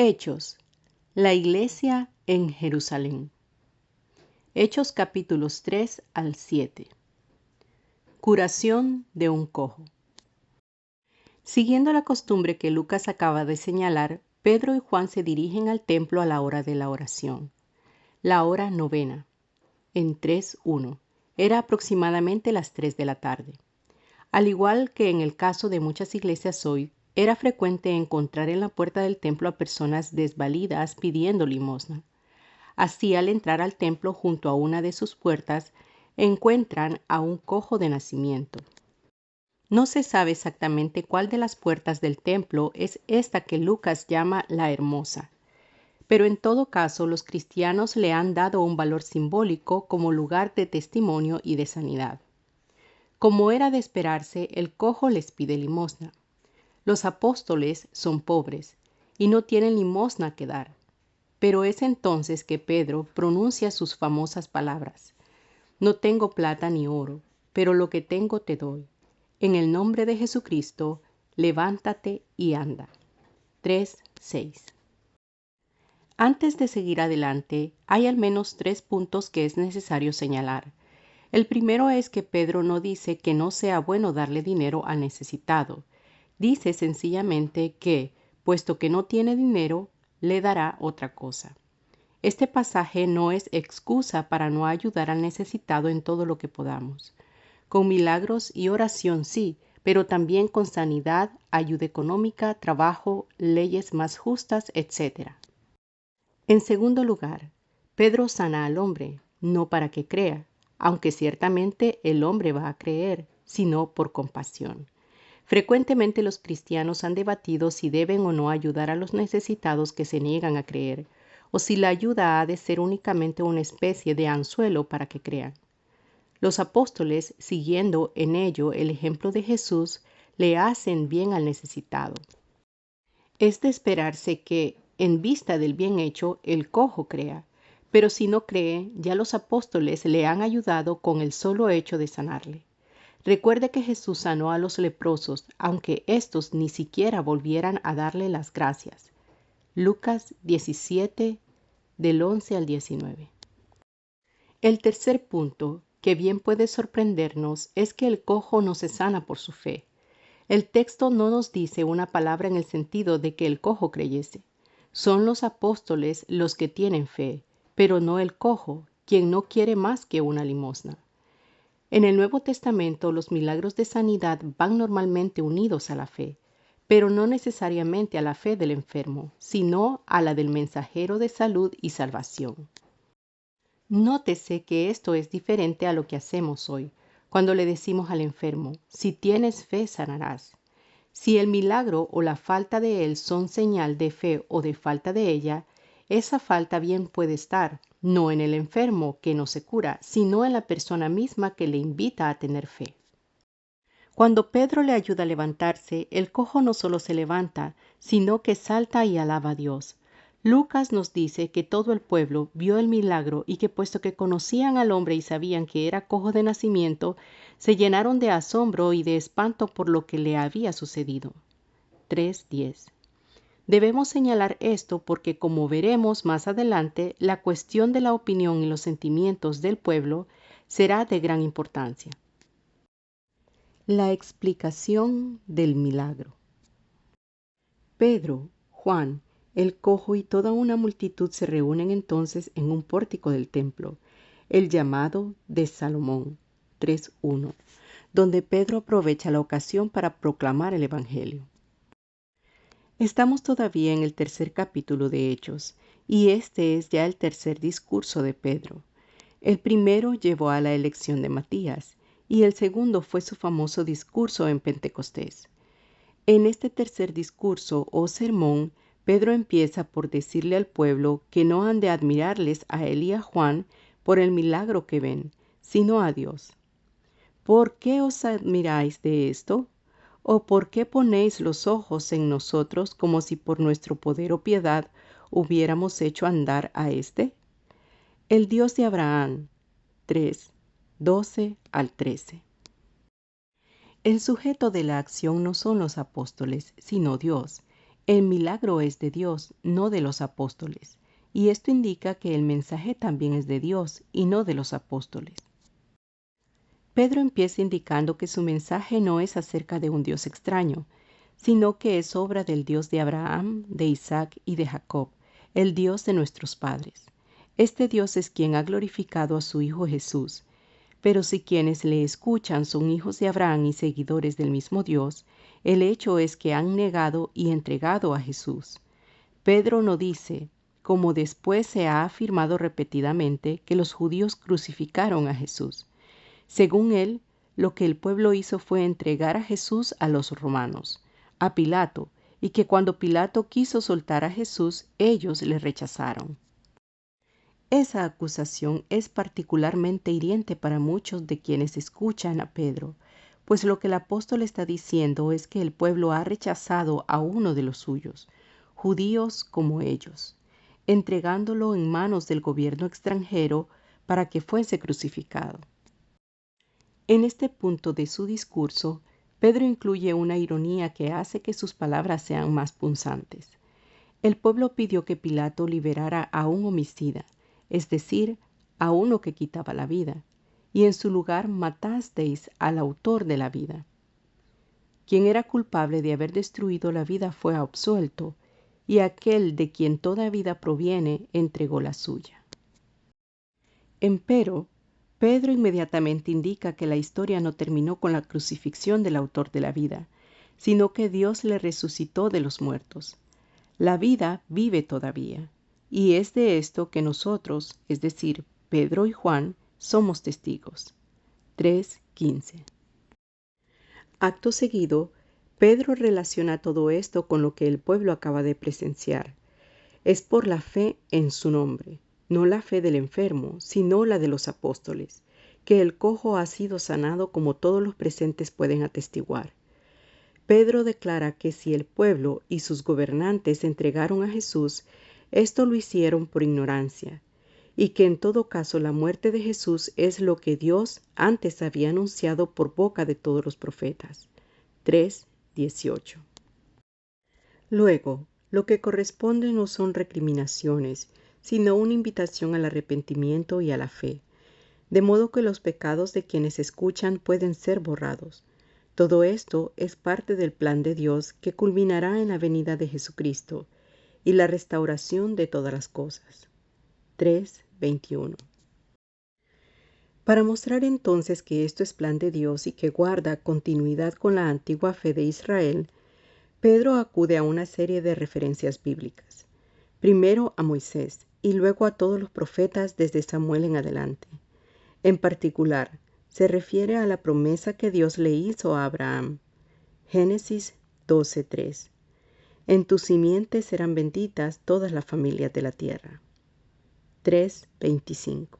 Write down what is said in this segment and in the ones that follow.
Hechos. La iglesia en Jerusalén. Hechos capítulos 3 al 7. Curación de un cojo. Siguiendo la costumbre que Lucas acaba de señalar, Pedro y Juan se dirigen al templo a la hora de la oración. La hora novena, en 3:1, era aproximadamente las 3 de la tarde. Al igual que en el caso de muchas iglesias hoy, era frecuente encontrar en la puerta del templo a personas desvalidas pidiendo limosna. Así, al entrar al templo junto a una de sus puertas, encuentran a un cojo de nacimiento. No se sabe exactamente cuál de las puertas del templo es esta que Lucas llama la Hermosa, pero en todo caso los cristianos le han dado un valor simbólico como lugar de testimonio y de sanidad. Como era de esperarse, el cojo les pide limosna. Los apóstoles son pobres y no tienen limosna que dar. Pero es entonces que Pedro pronuncia sus famosas palabras: No tengo plata ni oro, pero lo que tengo te doy. En el nombre de Jesucristo, levántate y anda. 3:6. Antes de seguir adelante, hay al menos 3 puntos que es necesario señalar. El primero es que Pedro no dice que no sea bueno darle dinero al necesitado. Dice sencillamente que, puesto que no tiene dinero, le dará otra cosa. Este pasaje no es excusa para no ayudar al necesitado en todo lo que podamos. Con milagros y oración sí, pero también con sanidad, ayuda económica, trabajo, leyes más justas, etc. En segundo lugar, Pedro sana al hombre, no para que crea, aunque ciertamente el hombre va a creer, sino por compasión. Frecuentemente los cristianos han debatido si deben o no ayudar a los necesitados que se niegan a creer, o si la ayuda ha de ser únicamente una especie de anzuelo para que crean. Los apóstoles, siguiendo en ello el ejemplo de Jesús, le hacen bien al necesitado. Es de esperarse que, en vista del bien hecho, el cojo crea, pero si no cree, ya los apóstoles le han ayudado con el solo hecho de sanarle. Recuerde que Jesús sanó a los leprosos, aunque éstos ni siquiera volvieran a darle las gracias. Lucas 17, del 11 al 19. El tercer punto, que bien puede sorprendernos, es que el cojo no se sana por su fe. El texto no nos dice una palabra en el sentido de que el cojo creyese. Son los apóstoles los que tienen fe, pero no el cojo, quien no quiere más que una limosna. En el Nuevo Testamento, los milagros de sanidad van normalmente unidos a la fe, pero no necesariamente a la fe del enfermo, sino a la del mensajero de salud y salvación. Nótese que esto es diferente a lo que hacemos hoy, cuando le decimos al enfermo: si tienes fe, sanarás. Si el milagro o la falta de él son señal de fe o de falta de ella, esa falta bien puede estar, no en el enfermo que no se cura, sino en la persona misma que le invita a tener fe. Cuando Pedro le ayuda a levantarse, el cojo no solo se levanta, sino que salta y alaba a Dios. Lucas nos dice que todo el pueblo vio el milagro y que, puesto que conocían al hombre y sabían que era cojo de nacimiento, se llenaron de asombro y de espanto por lo que le había sucedido. 3:10. Debemos señalar esto porque, como veremos más adelante, la cuestión de la opinión y los sentimientos del pueblo será de gran importancia. La explicación del milagro. Pedro, Juan, el cojo y toda una multitud se reúnen entonces en un pórtico del templo, el llamado de Salomón, 3:1, donde Pedro aprovecha la ocasión para proclamar el Evangelio. Estamos todavía en el tercer capítulo de Hechos, y este es ya el tercer discurso de Pedro. El primero llevó a la elección de Matías, y el segundo fue su famoso discurso en Pentecostés. En este tercer discurso o sermón, Pedro empieza por decirle al pueblo que no han de admirarles a él y a Juan por el milagro que ven, sino a Dios. ¿Por qué os admiráis de esto? ¿O por qué ponéis los ojos en nosotros como si por nuestro poder o piedad hubiéramos hecho andar a éste? El Dios de Abraham. 3:12 al 13. El sujeto de la acción no son los apóstoles, sino Dios. El milagro es de Dios, no de los apóstoles, y esto indica que el mensaje también es de Dios y no de los apóstoles. Pedro empieza indicando que su mensaje no es acerca de un Dios extraño, sino que es obra del Dios de Abraham, de Isaac y de Jacob, el Dios de nuestros padres. Este Dios es quien ha glorificado a su Hijo Jesús. Pero si quienes le escuchan son hijos de Abraham y seguidores del mismo Dios, el hecho es que han negado y entregado a Jesús. Pedro no dice, como después se ha afirmado repetidamente, que los judíos crucificaron a Jesús. Según él, lo que el pueblo hizo fue entregar a Jesús a los romanos, a Pilato, y que cuando Pilato quiso soltar a Jesús, ellos le rechazaron. Esa acusación es particularmente hiriente para muchos de quienes escuchan a Pedro, pues lo que el apóstol está diciendo es que el pueblo ha rechazado a uno de los suyos, judíos como ellos, entregándolo en manos del gobierno extranjero para que fuese crucificado. En este punto de su discurso, Pedro incluye una ironía que hace que sus palabras sean más punzantes. El pueblo pidió que Pilato liberara a un homicida, es decir, a uno que quitaba la vida, y en su lugar matasteis al autor de la vida. Quien era culpable de haber destruido la vida fue absuelto, y aquel de quien toda vida proviene entregó la suya. Empero, Pedro inmediatamente indica que la historia no terminó con la crucifixión del autor de la vida, sino que Dios le resucitó de los muertos. La vida vive todavía, y es de esto que nosotros, es decir, Pedro y Juan, somos testigos. 3:15. Acto seguido, Pedro relaciona todo esto con lo que el pueblo acaba de presenciar. Es por la fe en su nombre, no la fe del enfermo, sino la de los apóstoles, que el cojo ha sido sanado como todos los presentes pueden atestiguar. Pedro declara que si el pueblo y sus gobernantes entregaron a Jesús, esto lo hicieron por ignorancia, y que en todo caso la muerte de Jesús es lo que Dios antes había anunciado por boca de todos los profetas. 3:18. Luego, lo que corresponde no son recriminaciones, sino una invitación al arrepentimiento y a la fe, de modo que los pecados de quienes escuchan pueden ser borrados. Todo esto es parte del plan de Dios que culminará en la venida de Jesucristo y la restauración de todas las cosas. 3:21. Para mostrar entonces que esto es plan de Dios y que guarda continuidad con la antigua fe de Israel, Pedro acude a una serie de referencias bíblicas. Primero a Moisés y luego a todos los profetas desde Samuel en adelante. En particular, se refiere a la promesa que Dios le hizo a Abraham. Génesis 12:3. En tu simiente serán benditas todas las familias de la tierra. 3:25.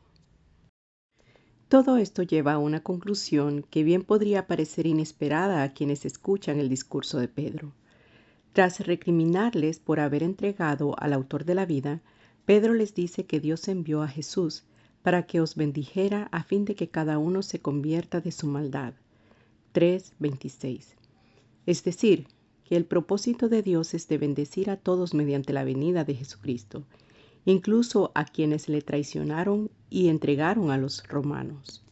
Todo esto lleva a una conclusión que bien podría parecer inesperada a quienes escuchan el discurso de Pedro. Tras recriminarles por haber entregado al autor de la vida, Pedro les dice que Dios envió a Jesús para que os bendijera a fin de que cada uno se convierta de su maldad. 3:26. Es decir, que el propósito de Dios es de bendecir a todos mediante la venida de Jesucristo, incluso a quienes le traicionaron y entregaron a los romanos.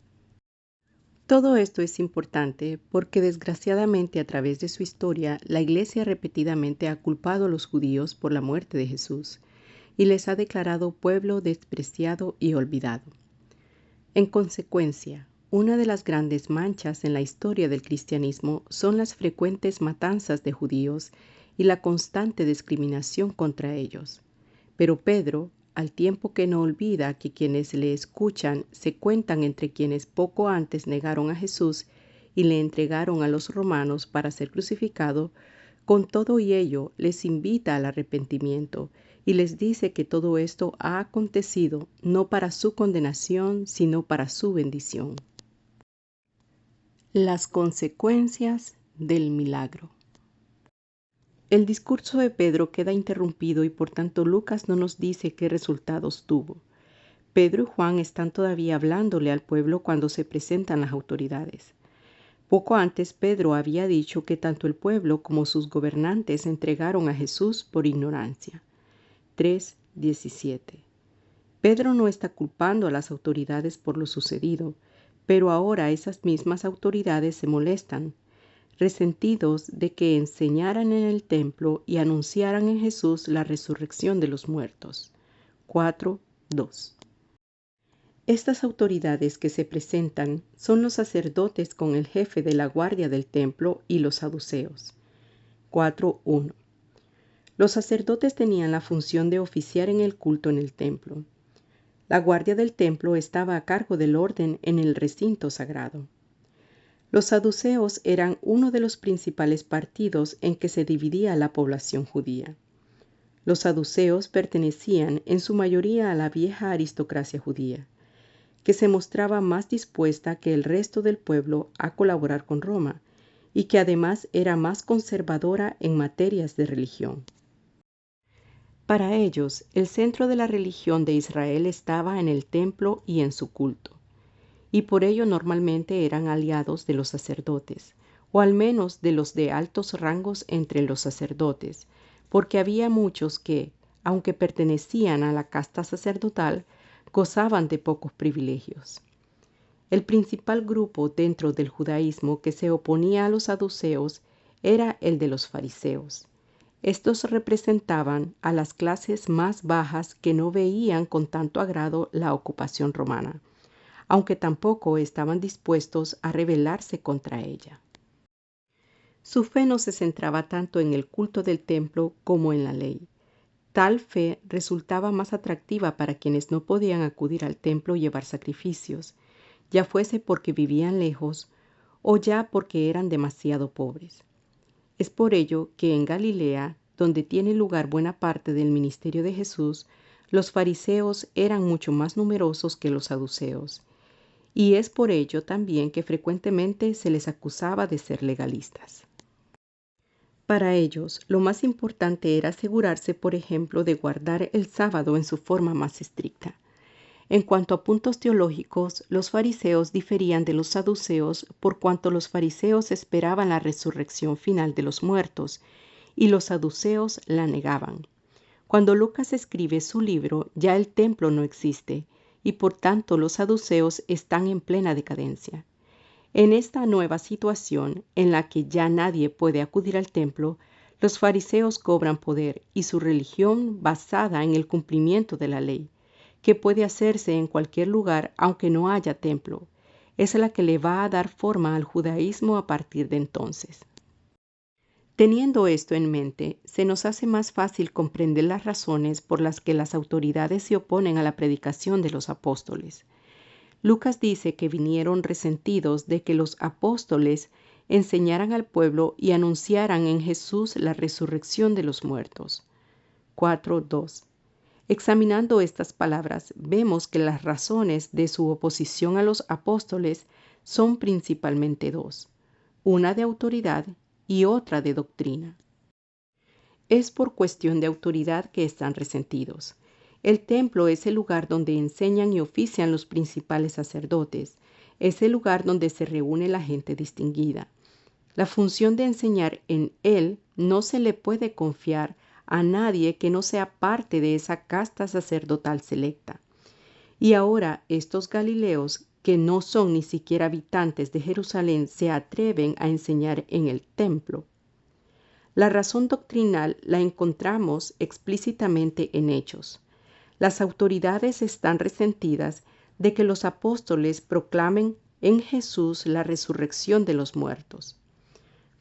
Todo esto es importante porque desgraciadamente a través de su historia la Iglesia repetidamente ha culpado a los judíos por la muerte de Jesús y les ha declarado pueblo despreciado y olvidado. En consecuencia, una de las grandes manchas en la historia del cristianismo son las frecuentes matanzas de judíos y la constante discriminación contra ellos. Pero Pedro, al tiempo que no olvida que quienes le escuchan se cuentan entre quienes poco antes negaron a Jesús y le entregaron a los romanos para ser crucificado, con todo y ello les invita al arrepentimiento y les dice que todo esto ha acontecido no para su condenación, sino para su bendición. Las consecuencias del milagro. El discurso de Pedro queda interrumpido y por tanto Lucas no nos dice qué resultados tuvo. Pedro y Juan están todavía hablándole al pueblo cuando se presentan las autoridades. Poco antes Pedro había dicho que tanto el pueblo como sus gobernantes entregaron a Jesús por ignorancia. 3:17. Pedro no está culpando a las autoridades por lo sucedido, pero ahora esas mismas autoridades se molestan, resentidos de que enseñaran en el templo y anunciaran en Jesús la resurrección de los muertos. 4:2. Estas autoridades que se presentan son los sacerdotes con el jefe de la guardia del templo y los saduceos. 4:1. Los sacerdotes tenían la función de oficiar en el culto en el templo. La guardia del templo estaba a cargo del orden en el recinto sagrado. Los saduceos eran uno de los principales partidos en que se dividía la población judía. Los saduceos pertenecían en su mayoría a la vieja aristocracia judía, que se mostraba más dispuesta que el resto del pueblo a colaborar con Roma y que además era más conservadora en materias de religión. Para ellos, el centro de la religión de Israel estaba en el templo y en su culto, y por ello normalmente eran aliados de los sacerdotes, o al menos de los de altos rangos entre los sacerdotes, porque había muchos que, aunque pertenecían a la casta sacerdotal, gozaban de pocos privilegios. El principal grupo dentro del judaísmo que se oponía a los saduceos era el de los fariseos. Estos representaban a las clases más bajas que no veían con tanto agrado la ocupación romana, aunque tampoco estaban dispuestos a rebelarse contra ella. Su fe no se centraba tanto en el culto del templo como en la ley. Tal fe resultaba más atractiva para quienes no podían acudir al templo y llevar sacrificios, ya fuese porque vivían lejos o ya porque eran demasiado pobres. Es por ello que en Galilea, donde tiene lugar buena parte del ministerio de Jesús, los fariseos eran mucho más numerosos que los saduceos, y es por ello también que frecuentemente se les acusaba de ser legalistas. Para ellos, lo más importante era asegurarse, por ejemplo, de guardar el sábado en su forma más estricta. En cuanto a puntos teológicos, los fariseos diferían de los saduceos por cuanto los fariseos esperaban la resurrección final de los muertos y los saduceos la negaban. Cuando Lucas escribe su libro, ya el templo no existe y por tanto los saduceos están en plena decadencia. En esta nueva situación, en la que ya nadie puede acudir al templo, los fariseos cobran poder y su religión basada en el cumplimiento de la ley, que puede hacerse en cualquier lugar aunque no haya templo, es la que le va a dar forma al judaísmo a partir de entonces. Teniendo esto en mente, se nos hace más fácil comprender las razones por las que las autoridades se oponen a la predicación de los apóstoles. Lucas dice que vinieron resentidos de que los apóstoles enseñaran al pueblo y anunciaran en Jesús la resurrección de los muertos. 4:2. Examinando estas palabras, vemos que las razones de su oposición a los apóstoles son principalmente dos, una de autoridad y otra de doctrina. Es por cuestión de autoridad que están resentidos. El templo es el lugar donde enseñan y ofician los principales sacerdotes. Es el lugar donde se reúne la gente distinguida. La función de enseñar en él no se le puede confiar a nadie que no sea parte de esa casta sacerdotal selecta. Y ahora estos galileos, que no son ni siquiera habitantes de Jerusalén, se atreven a enseñar en el templo. La razón doctrinal la encontramos explícitamente en Hechos. Las autoridades están resentidas de que los apóstoles proclamen en Jesús la resurrección de los muertos.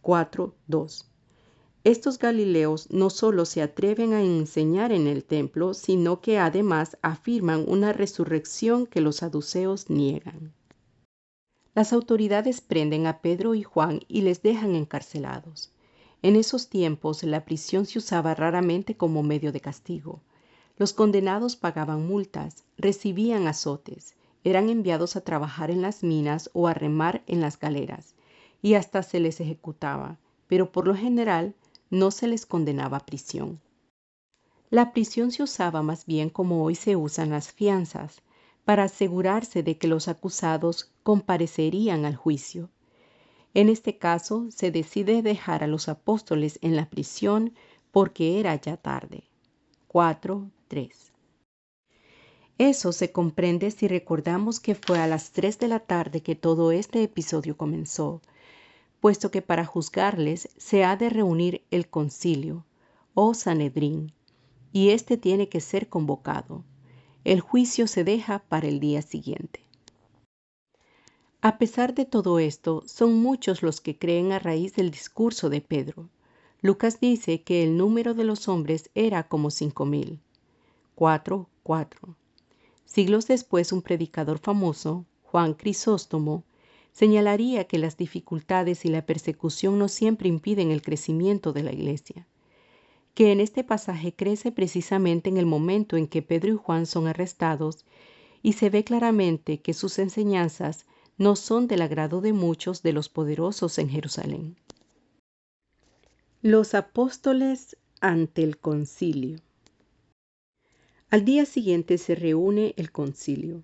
4:2. Estos galileos no solo se atreven a enseñar en el templo, sino que además afirman una resurrección que los saduceos niegan. Las autoridades prenden a Pedro y Juan y les dejan encarcelados. En esos tiempos la prisión se usaba raramente como medio de castigo. Los condenados pagaban multas, recibían azotes, eran enviados a trabajar en las minas o a remar en las galeras, y hasta se les ejecutaba, pero por lo general no se les condenaba a prisión. La prisión se usaba más bien como hoy se usan las fianzas, para asegurarse de que los acusados comparecerían al juicio. En este caso, se decide dejar a los apóstoles en la prisión porque era ya tarde. 4:3. Eso se comprende si recordamos que fue a las 3 de la tarde que todo este episodio comenzó, puesto que para juzgarles se ha de reunir el concilio, o Sanedrín, y este tiene que ser convocado. El juicio se deja para el día siguiente. A pesar de todo esto, son muchos los que creen a raíz del discurso de Pedro. Lucas dice que el número de los hombres era como 5,000. 4:4. Siglos después, un predicador famoso, Juan Crisóstomo, señalaría que las dificultades y la persecución no siempre impiden el crecimiento de la iglesia, que en este pasaje crece precisamente en el momento en que Pedro y Juan son arrestados y se ve claramente que sus enseñanzas no son del agrado de muchos de los poderosos en Jerusalén. Los apóstoles ante el concilio. Al día siguiente se reúne el concilio.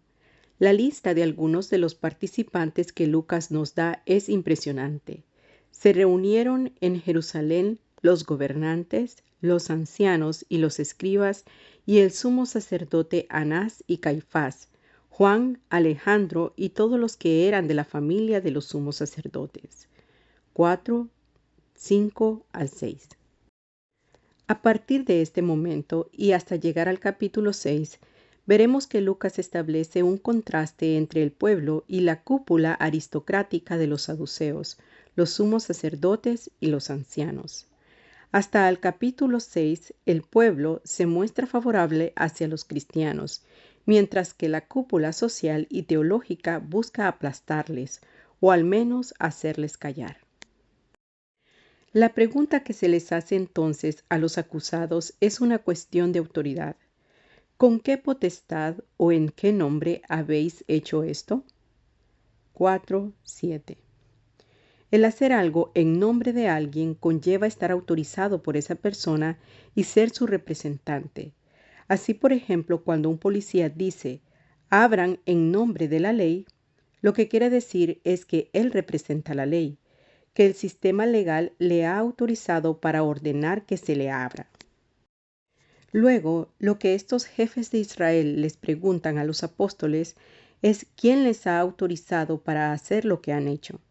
La lista de algunos de los participantes que Lucas nos da es impresionante. Se reunieron en Jerusalén los gobernantes, los ancianos y los escribas y el sumo sacerdote Anás y Caifás, Juan, Alejandro y todos los que eran de la familia de los sumos sacerdotes. 4:5-6. A partir de este momento y hasta llegar al capítulo 6, veremos que Lucas establece un contraste entre el pueblo y la cúpula aristocrática de los saduceos, los sumos sacerdotes y los ancianos. Hasta el capítulo 6, el pueblo se muestra favorable hacia los cristianos, mientras que la cúpula social y teológica busca aplastarles, o al menos hacerles callar. La pregunta que se les hace entonces a los acusados es una cuestión de autoridad. ¿Con qué potestad o en qué nombre habéis hecho esto? 4:7. El hacer algo en nombre de alguien conlleva estar autorizado por esa persona y ser su representante. Así, por ejemplo, cuando un policía dice, abran en nombre de la ley, lo que quiere decir es que él representa la ley, que el sistema legal le ha autorizado para ordenar que se le abra. Luego, lo que estos jefes de Israel les preguntan a los apóstoles es quién les ha autorizado para hacer lo que han hecho.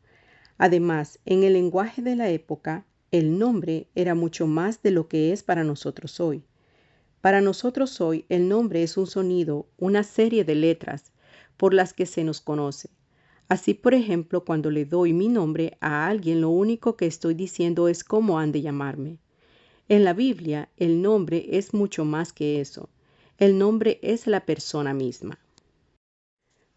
Además, en el lenguaje de la época, el nombre era mucho más de lo que es para nosotros hoy. Para nosotros hoy, el nombre es un sonido, una serie de letras por las que se nos conoce. Así, por ejemplo, cuando le doy mi nombre a alguien, lo único que estoy diciendo es cómo han de llamarme. En la Biblia, el nombre es mucho más que eso. El nombre es la persona misma.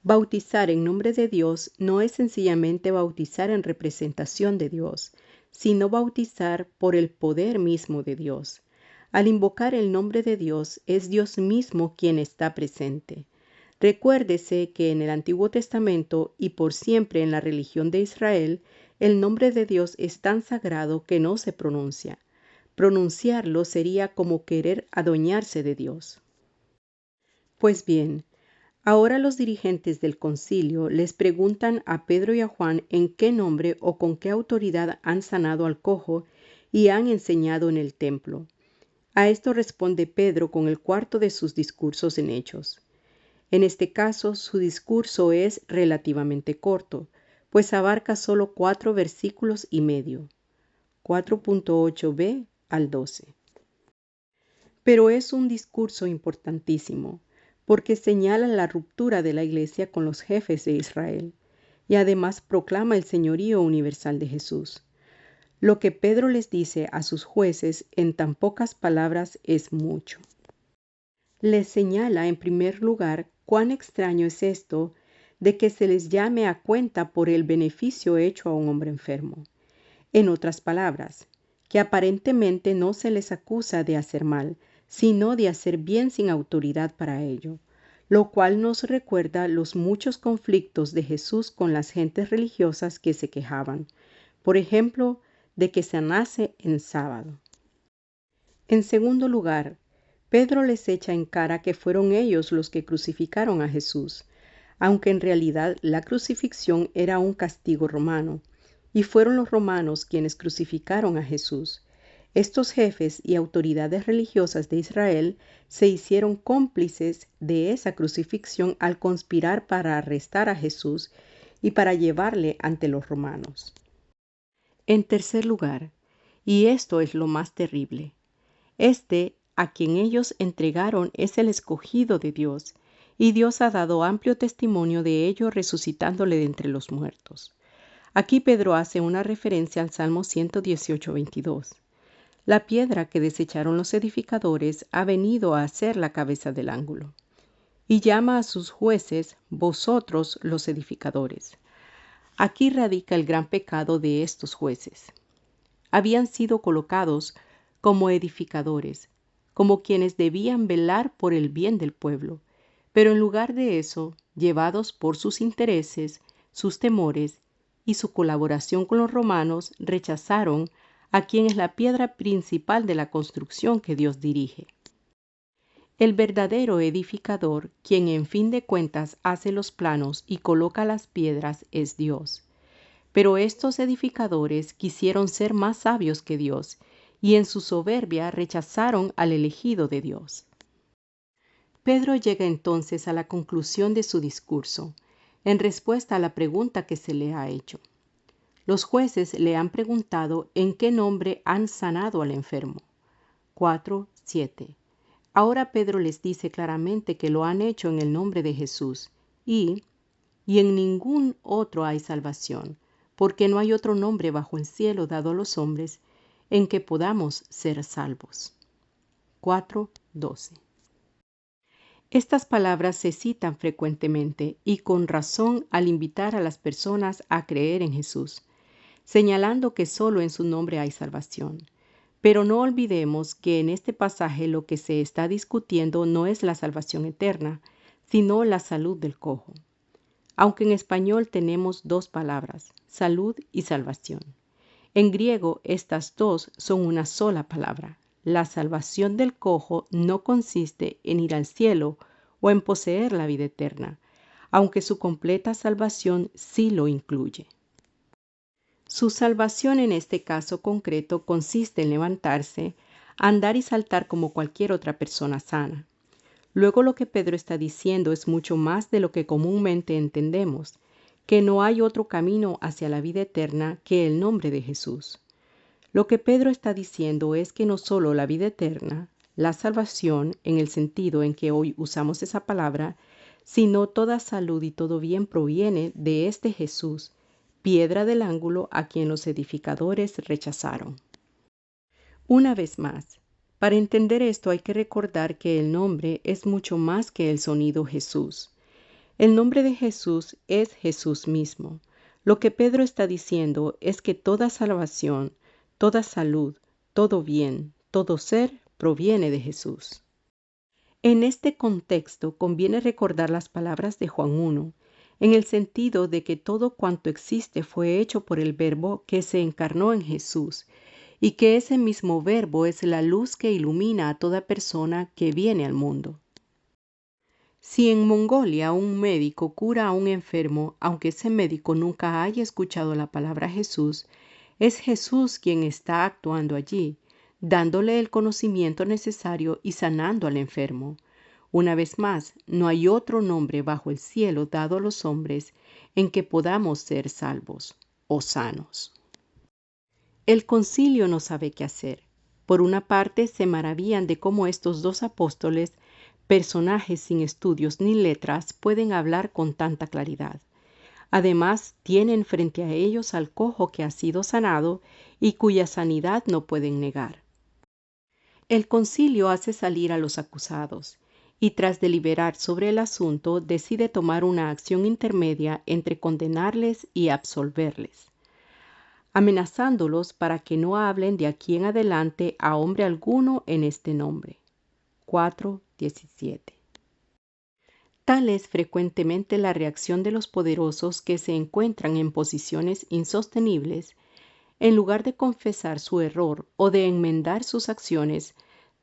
Bautizar en nombre de Dios no es sencillamente bautizar en representación de Dios, sino bautizar por el poder mismo de Dios. Al invocar el nombre de Dios, es Dios mismo quien está presente. Recuérdese que en el Antiguo Testamento y por siempre en la religión de Israel, el nombre de Dios es tan sagrado que no se pronuncia. Pronunciarlo sería como querer adueñarse de Dios. Pues bien, ahora los dirigentes del concilio les preguntan a Pedro y a Juan en qué nombre o con qué autoridad han sanado al cojo y han enseñado en el templo. A esto responde Pedro con el cuarto de sus discursos en Hechos. En este caso, su discurso es relativamente corto, pues abarca solo 4 versículos y medio, 4.8b al 12. Pero es un discurso importantísimo, porque señala la ruptura de la Iglesia con los jefes de Israel, y además proclama el señorío universal de Jesús. Lo que Pedro les dice a sus jueces en tan pocas palabras es mucho. Les señala en primer lugar cuán extraño es esto de que se les llame a cuenta por el beneficio hecho a un hombre enfermo. En otras palabras, que aparentemente no se les acusa de hacer mal, sino de hacer bien sin autoridad para ello, lo cual nos recuerda los muchos conflictos de Jesús con las gentes religiosas que se quejaban, por ejemplo, de que sanase en sábado. En segundo lugar, Pedro les echa en cara que fueron ellos los que crucificaron a Jesús, aunque en realidad la crucifixión era un castigo romano, y fueron los romanos quienes crucificaron a Jesús. Estos jefes y autoridades religiosas de Israel se hicieron cómplices de esa crucifixión al conspirar para arrestar a Jesús y para llevarle ante los romanos. En tercer lugar, y esto es lo más terrible, a quien ellos entregaron es el escogido de Dios, y Dios ha dado amplio testimonio de ello resucitándole de entre los muertos. Aquí Pedro hace una referencia al Salmo 118:22. La piedra que desecharon los edificadores ha venido a ser la cabeza del ángulo. Y llama a sus jueces, vosotros los edificadores. Aquí radica el gran pecado de estos jueces. Habían sido colocados como edificadores, como quienes debían velar por el bien del pueblo, pero en lugar de eso, llevados por sus intereses, sus temores y su colaboración con los romanos, rechazaron a quien es la piedra principal de la construcción que Dios dirige. El verdadero edificador, quien en fin de cuentas hace los planos y coloca las piedras, es Dios. Pero estos edificadores quisieron ser más sabios que Dios, y en su soberbia rechazaron al elegido de Dios. Pedro llega entonces a la conclusión de su discurso, en respuesta a la pregunta que se le ha hecho. Los jueces le han preguntado en qué nombre han sanado al enfermo. 4:7. Ahora Pedro les dice claramente que lo han hecho en el nombre de Jesús y en ningún otro hay salvación, porque no hay otro nombre bajo el cielo dado a los hombres en que podamos ser salvos. 4:12. Estas palabras se citan frecuentemente y con razón al invitar a las personas a creer en Jesús, señalando que solo en su nombre hay salvación. Pero no olvidemos que en este pasaje lo que se está discutiendo no es la salvación eterna, sino la salud del cojo. Aunque en español tenemos dos palabras, salud y salvación. En griego estas dos son una sola palabra. La salvación del cojo no consiste en ir al cielo o en poseer la vida eterna, aunque su completa salvación sí lo incluye. Su salvación en este caso concreto consiste en levantarse, andar y saltar como cualquier otra persona sana. Luego lo que Pedro está diciendo es mucho más de lo que comúnmente entendemos, que no hay otro camino hacia la vida eterna que el nombre de Jesús. Lo que Pedro está diciendo es que no solo la vida eterna, la salvación en el sentido en que hoy usamos esa palabra, sino toda salud y todo bien proviene de este Jesús, piedra del ángulo a quien los edificadores rechazaron. Una vez más, para entender esto hay que recordar que el nombre es mucho más que el sonido Jesús. El nombre de Jesús es Jesús mismo. Lo que Pedro está diciendo es que toda salvación, toda salud, todo bien, todo ser proviene de Jesús. En este contexto conviene recordar las palabras de Juan 1, en el sentido de que todo cuanto existe fue hecho por el Verbo que se encarnó en Jesús, y que ese mismo Verbo es la luz que ilumina a toda persona que viene al mundo. Si en Mongolia un médico cura a un enfermo, aunque ese médico nunca haya escuchado la palabra Jesús, es Jesús quien está actuando allí, dándole el conocimiento necesario y sanando al enfermo. Una vez más, no hay otro nombre bajo el cielo dado a los hombres en que podamos ser salvos o sanos. El concilio no sabe qué hacer. Por una parte, se maravillan de cómo estos dos apóstoles, personajes sin estudios ni letras, pueden hablar con tanta claridad. Además, tienen frente a ellos al cojo que ha sido sanado y cuya sanidad no pueden negar. El concilio hace salir a los acusados y tras deliberar sobre el asunto decide tomar una acción intermedia entre condenarles y absolverles, amenazándolos para que no hablen de aquí en adelante a hombre alguno en este nombre. 4:17. Tal es frecuentemente la reacción de los poderosos que se encuentran en posiciones insostenibles. En lugar de confesar su error o de enmendar sus acciones,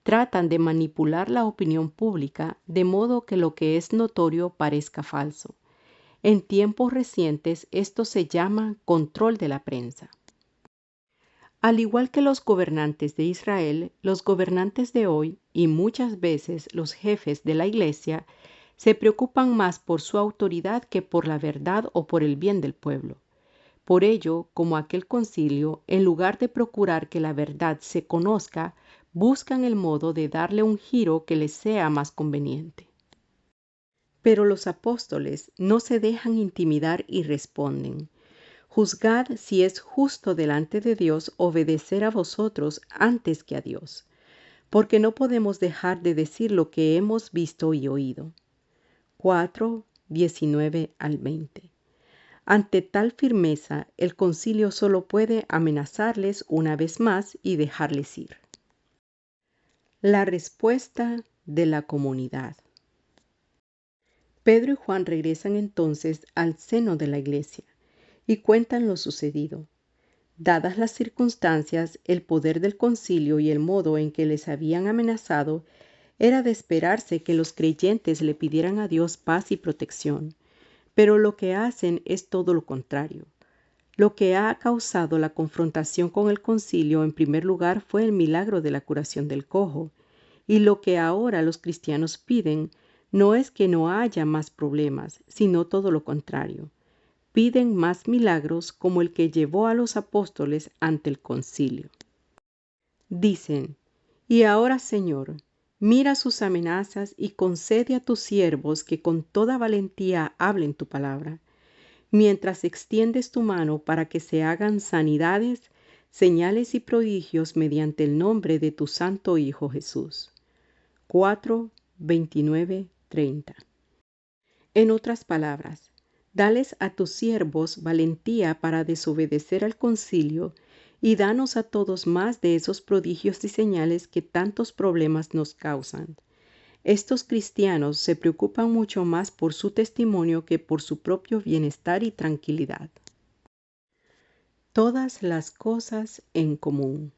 tratan de manipular la opinión pública de modo que lo que es notorio parezca falso. En tiempos recientes esto se llama control de la prensa. Al igual que los gobernantes de Israel, los gobernantes de hoy y muchas veces los jefes de la Iglesia se preocupan más por su autoridad que por la verdad o por el bien del pueblo. Por ello, como aquel concilio, en lugar de procurar que la verdad se conozca, buscan el modo de darle un giro que les sea más conveniente. Pero los apóstoles no se dejan intimidar y responden: juzgad si es justo delante de Dios obedecer a vosotros antes que a Dios, porque no podemos dejar de decir lo que hemos visto y oído. 4, 19 al 20. Ante tal firmeza, el concilio solo puede amenazarles una vez más y dejarles ir. La respuesta de la comunidad. Pedro y Juan regresan entonces al seno de la iglesia y cuentan lo sucedido. Dadas las circunstancias, el poder del concilio y el modo en que les habían amenazado, era de esperarse que los creyentes le pidieran a Dios paz y protección. Pero lo que hacen es todo lo contrario. Lo que ha causado la confrontación con el concilio en primer lugar fue el milagro de la curación del cojo, y lo que ahora los cristianos piden no es que no haya más problemas, sino todo lo contrario. Piden más milagros como el que llevó a los apóstoles ante el concilio. Dicen: y ahora, Señor, mira sus amenazas y concede a tus siervos que con toda valentía hablen tu palabra, mientras extiendes tu mano para que se hagan sanidades, señales y prodigios mediante el nombre de tu santo Hijo Jesús. 4, 29, 30. En otras palabras, dales a tus siervos valentía para desobedecer al concilio y danos a todos más de esos prodigios y señales que tantos problemas nos causan. Estos cristianos se preocupan mucho más por su testimonio que por su propio bienestar y tranquilidad. Todas las cosas en común.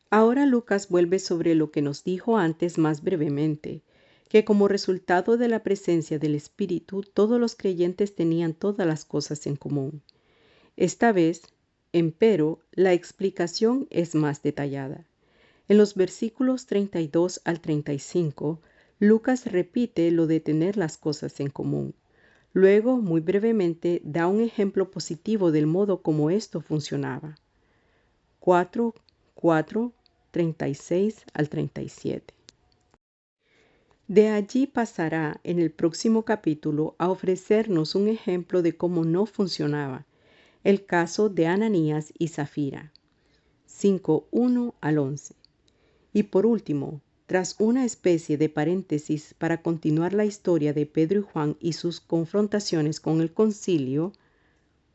Ahora Lucas vuelve sobre lo que nos dijo antes más brevemente, que como resultado de la presencia del Espíritu, todos los creyentes tenían todas las cosas en común. Esta vez, empero, la explicación es más detallada. En los versículos 32 al 35, Lucas repite lo de tener las cosas en común. Luego, muy brevemente, da un ejemplo positivo del modo como esto funcionaba. 4, 36 al 37. De allí pasará en el próximo capítulo a ofrecernos un ejemplo de cómo no funcionaba, el caso de Ananías y Zafira. 5, 1 al 11. Y por último, tras una especie de paréntesis para continuar la historia de Pedro y Juan y sus confrontaciones con el concilio,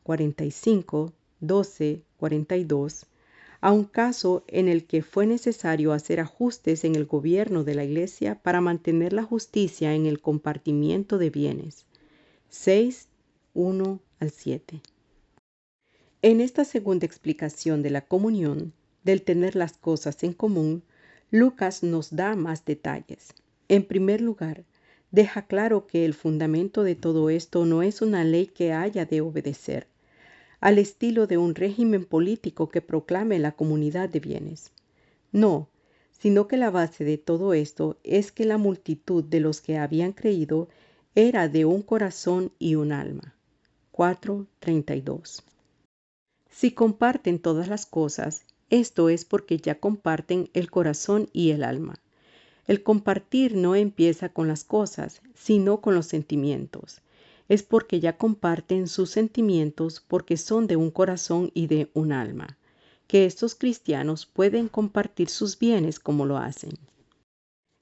45, 12, 42, a un caso en el que fue necesario hacer ajustes en el gobierno de la Iglesia para mantener la justicia en el compartimiento de bienes. 6, 1 al 7. En esta segunda explicación de la comunión, del tener las cosas en común, Lucas nos da más detalles. En primer lugar, deja claro que el fundamento de todo esto no es una ley que haya de obedecer, al estilo de un régimen político que proclame la comunidad de bienes. No, sino que la base de todo esto es que la multitud de los que habían creído era de un corazón y un alma. 4:32. Si comparten todas las cosas, esto es porque ya comparten el corazón y el alma. El compartir no empieza con las cosas, sino con los sentimientos. Es porque ya comparten sus sentimientos porque son de un corazón y de un alma, que estos cristianos pueden compartir sus bienes como lo hacen.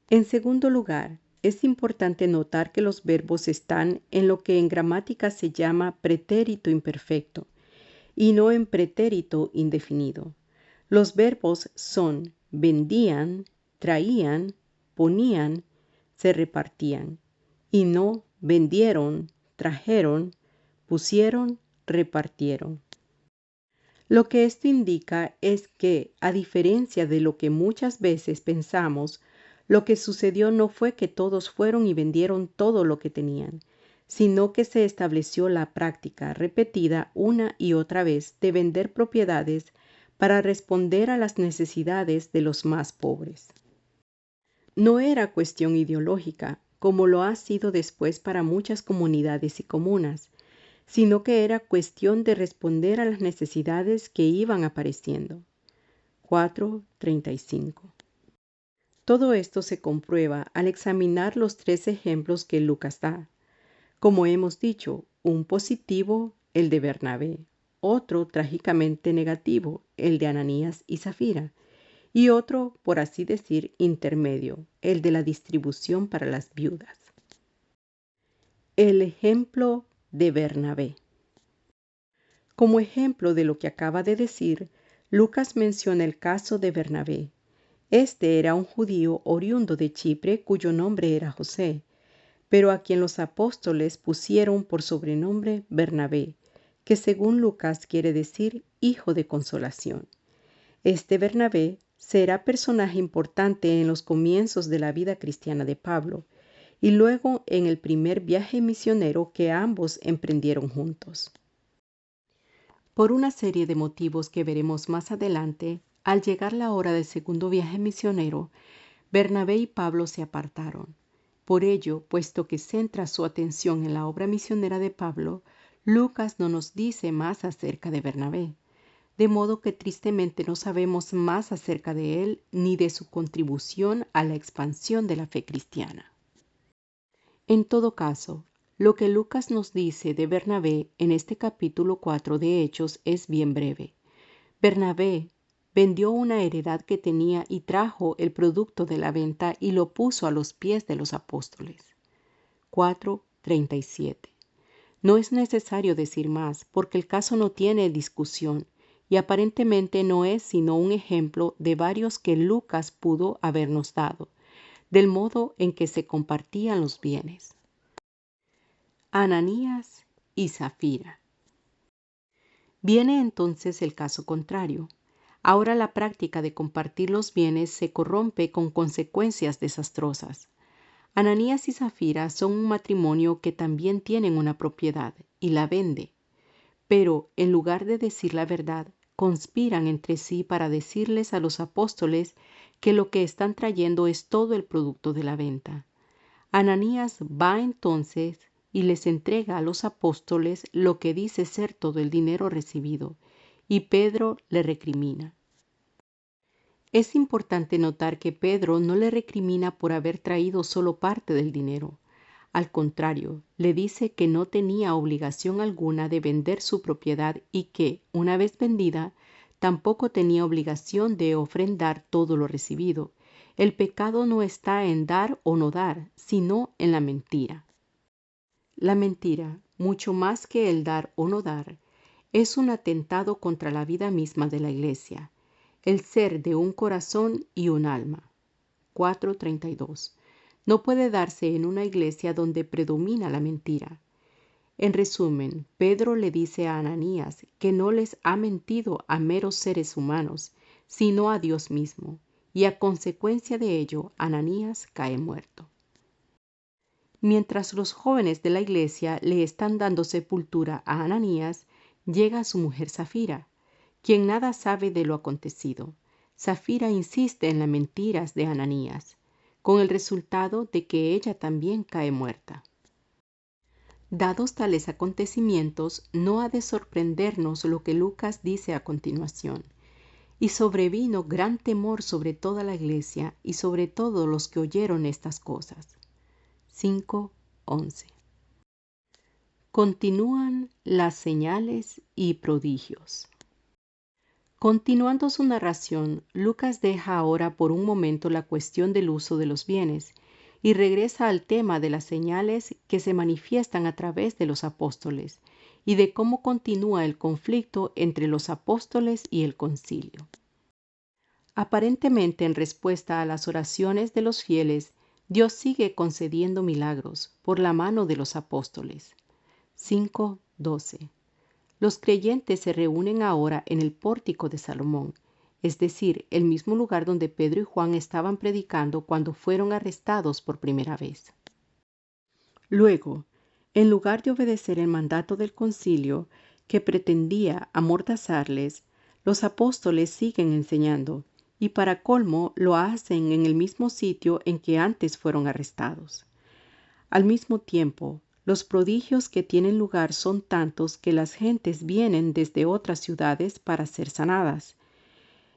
En segundo lugar, es importante notar que los verbos están en lo que en gramática se llama pretérito imperfecto y no en pretérito indefinido. Los verbos son vendían, traían, ponían, se repartían, y no vendieron, trajeron, pusieron, repartieron. Lo que esto indica es que, a diferencia de lo que muchas veces pensamos, lo que sucedió no fue que todos fueron y vendieron todo lo que tenían, sino que se estableció la práctica repetida una y otra vez de vender propiedades para responder a las necesidades de los más pobres. No era cuestión ideológica, como lo ha sido después para muchas comunidades y comunas, sino que era cuestión de responder a las necesidades que iban apareciendo. 4:35. Todo esto se comprueba al examinar los 3 ejemplos que Lucas da. Como hemos dicho, un positivo, el de Bernabé, otro trágicamente negativo, el de Ananías y Zafira, y otro, por así decir, intermedio, el de la distribución para las viudas. El ejemplo de Bernabé. Como ejemplo de lo que acaba de decir, Lucas menciona el caso de Bernabé. Este era un judío oriundo de Chipre cuyo nombre era José, pero a quien los apóstoles pusieron por sobrenombre Bernabé, que según Lucas quiere decir hijo de consolación. Este Bernabé será personaje importante en los comienzos de la vida cristiana de Pablo y luego en el primer viaje misionero que ambos emprendieron juntos. Por una serie de motivos que veremos más adelante, al llegar la hora del segundo viaje misionero, Bernabé y Pablo se apartaron. Por ello, puesto que centra su atención en la obra misionera de Pablo, Lucas no nos dice más acerca de Bernabé, de modo que tristemente no sabemos más acerca de él ni de su contribución a la expansión de la fe cristiana. En todo caso, lo que Lucas nos dice de Bernabé en este capítulo 4 de Hechos es bien breve. Bernabé vendió una heredad que tenía y trajo el producto de la venta y lo puso a los pies de los apóstoles. 4:37. No es necesario decir más porque el caso no tiene discusión y aparentemente no es sino un ejemplo de varios que Lucas pudo habernos dado, del modo en que se compartían los bienes. Ananías y Zafira. Viene entonces el caso contrario. Ahora la práctica de compartir los bienes se corrompe con consecuencias desastrosas. Ananías y Zafira son un matrimonio que también tienen una propiedad y la vende, pero en lugar de decir la verdad, conspiran entre sí para decirles a los apóstoles que lo que están trayendo es todo el producto de la venta. Ananías va entonces y les entrega a los apóstoles lo que dice ser todo el dinero recibido, y Pedro le recrimina. Es importante notar que Pedro no le recrimina por haber traído solo parte del dinero. Al contrario, le dice que no tenía obligación alguna de vender su propiedad y que, una vez vendida, tampoco tenía obligación de ofrendar todo lo recibido. El pecado no está en dar o no dar, sino en la mentira. La mentira, mucho más que el dar o no dar, es un atentado contra la vida misma de la Iglesia, el ser de un corazón y un alma. 4:32. No puede darse en una iglesia donde predomina la mentira. En resumen, Pedro le dice a Ananías que no les ha mentido a meros seres humanos, sino a Dios mismo, y a consecuencia de ello, Ananías cae muerto. Mientras los jóvenes de la iglesia le están dando sepultura a Ananías, llega su mujer Zafira, quien nada sabe de lo acontecido. Zafira insiste en las mentiras de Ananías, con el resultado de que ella también cae muerta. Dados tales acontecimientos, no ha de sorprendernos lo que Lucas dice a continuación. Y sobrevino gran temor sobre toda la iglesia y sobre todos los que oyeron estas cosas. 5:11. Continúan las señales y prodigios. Continuando su narración, Lucas deja ahora por un momento la cuestión del uso de los bienes y regresa al tema de las señales que se manifiestan a través de los apóstoles y de cómo continúa el conflicto entre los apóstoles y el concilio. Aparentemente, en respuesta a las oraciones de los fieles, Dios sigue concediendo milagros por la mano de los apóstoles. 5:12. Los creyentes se reúnen ahora en el pórtico de Salomón, es decir, el mismo lugar donde Pedro y Juan estaban predicando cuando fueron arrestados por primera vez. Luego, En lugar de obedecer el mandato del concilio que pretendía amordazarles, los apóstoles siguen enseñando y para colmo lo hacen en el mismo sitio en que antes fueron arrestados. Al mismo tiempo, los prodigios que tienen lugar son tantos que las gentes vienen desde otras ciudades para ser sanadas.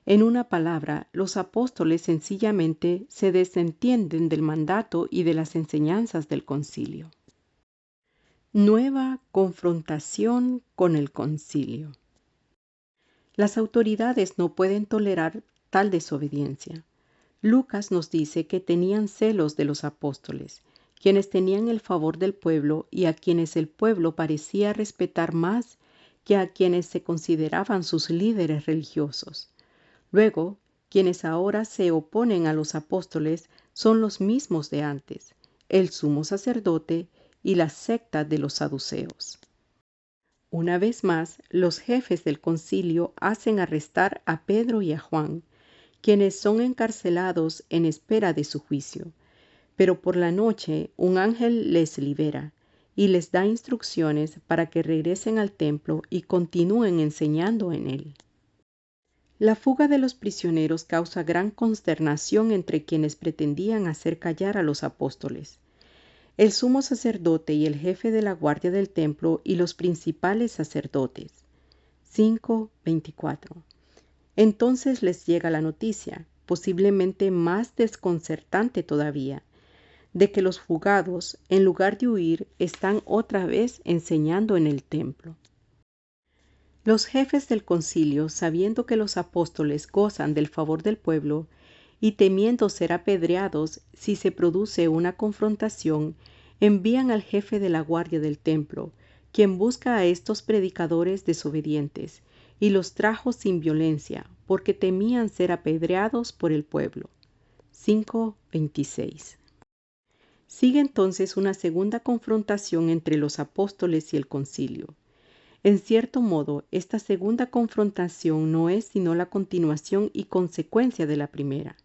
En una palabra, los apóstoles sencillamente se desentienden del mandato y de las enseñanzas del concilio. Nueva confrontación con el concilio. Las autoridades no pueden tolerar tal desobediencia. Lucas nos dice que tenían celos de los apóstoles, quienes tenían el favor del pueblo y a quienes el pueblo parecía respetar más que a quienes se consideraban sus líderes religiosos. Luego, quienes ahora se oponen a los apóstoles son los mismos de antes, el sumo sacerdote y la secta de los saduceos. Una vez más, los jefes del concilio hacen arrestar a Pedro y a Juan, quienes son encarcelados en espera de su juicio. Pero por la noche un ángel les libera y les da instrucciones para que regresen al templo y continúen enseñando en él. La fuga de los prisioneros causa gran consternación entre quienes pretendían hacer callar a los apóstoles. El sumo sacerdote y el jefe de la guardia del templo y los principales sacerdotes. 5:24. Entonces les llega la noticia, posiblemente más desconcertante todavía, de que los fugados, en lugar de huir, están otra vez enseñando en el templo. Los jefes del concilio, sabiendo que los apóstoles gozan del favor del pueblo y temiendo ser apedreados si se produce una confrontación, envían al jefe de la guardia del templo, quien busca a estos predicadores desobedientes, y los trajo sin violencia, porque temían ser apedreados por el pueblo. 5:26. Sigue entonces una segunda confrontación entre los apóstoles y el concilio. En cierto modo, esta segunda confrontación no es sino la continuación y consecuencia de la primera.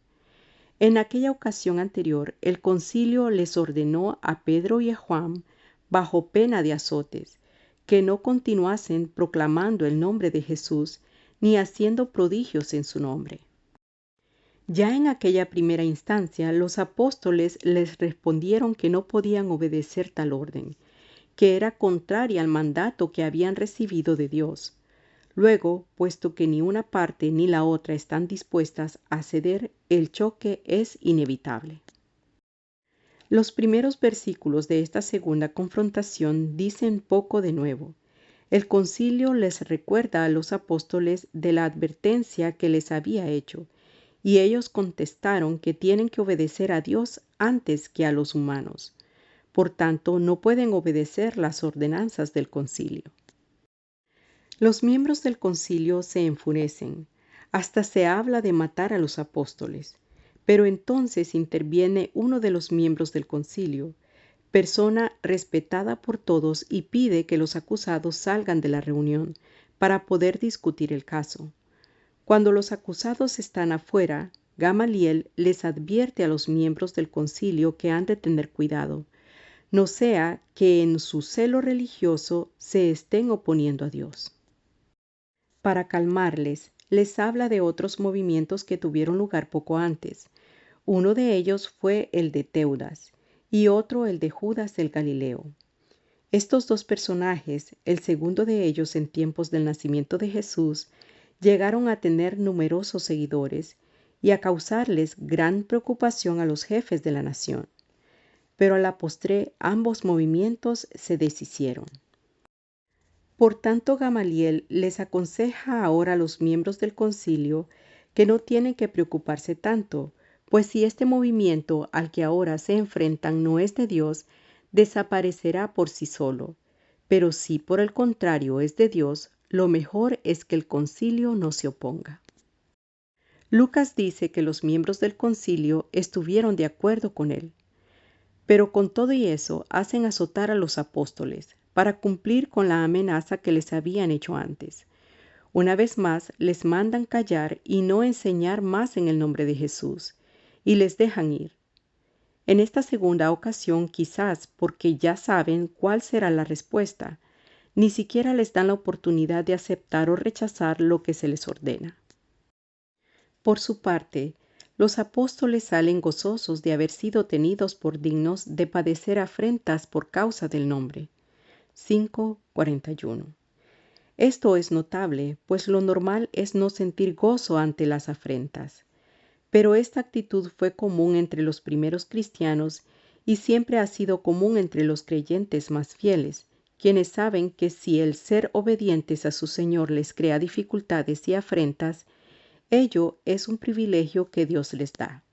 En aquella ocasión anterior, el concilio les ordenó a Pedro y a Juan, bajo pena de azotes, que no continuasen proclamando el nombre de Jesús ni haciendo prodigios en su nombre. Ya en aquella primera instancia, los apóstoles les respondieron que no podían obedecer tal orden, que era contraria al mandato que habían recibido de Dios. Luego, puesto que ni una parte ni la otra están dispuestas a ceder, el choque es inevitable. Los primeros versículos de esta segunda confrontación dicen poco de nuevo. El concilio les recuerda a los apóstoles de la advertencia que les había hecho, y ellos contestaron que tienen que obedecer a Dios antes que a los humanos. Por tanto, no pueden obedecer las ordenanzas del concilio. Los miembros del concilio se enfurecen, hasta se habla de matar a los apóstoles, pero entonces interviene uno de los miembros del concilio, persona respetada por todos, y pide que los acusados salgan de la reunión para poder discutir el caso. Cuando los acusados están afuera, Gamaliel les advierte a los miembros del concilio que han de tener cuidado, no sea que en su celo religioso se estén oponiendo a Dios. Para calmarles, les habla de otros movimientos que tuvieron lugar poco antes. Uno de ellos fue el de Teudas y otro el de Judas el Galileo. Estos dos personajes, el segundo de ellos en tiempos del nacimiento de Jesús, llegaron a tener numerosos seguidores y a causarles gran preocupación a los jefes de la nación. Pero a la postre ambos movimientos se deshicieron. Por tanto, Gamaliel les aconseja ahora a los miembros del concilio que no tienen que preocuparse tanto, pues si este movimiento al que ahora se enfrentan no es de Dios, desaparecerá por sí solo. Pero si por el contrario es de Dios, lo mejor es que el concilio no se oponga. Lucas dice que los miembros del concilio estuvieron de acuerdo con él. Pero con todo y eso hacen azotar a los apóstoles para cumplir con la amenaza que les habían hecho antes. Una vez más les mandan callar y no enseñar más en el nombre de Jesús, y les dejan ir. En esta segunda ocasión, quizás porque ya saben cuál será la respuesta, ni siquiera les dan la oportunidad de aceptar o rechazar lo que se les ordena. Por su parte, los apóstoles salen gozosos de haber sido tenidos por dignos de padecer afrentas por causa del nombre. 5:41. Esto es notable, pues lo normal es no sentir gozo ante las afrentas. Pero esta actitud fue común entre los primeros cristianos y siempre ha sido común entre los creyentes más fieles, quienes saben que si el ser obedientes a su Señor les crea dificultades y afrentas, ello es un privilegio que Dios les da.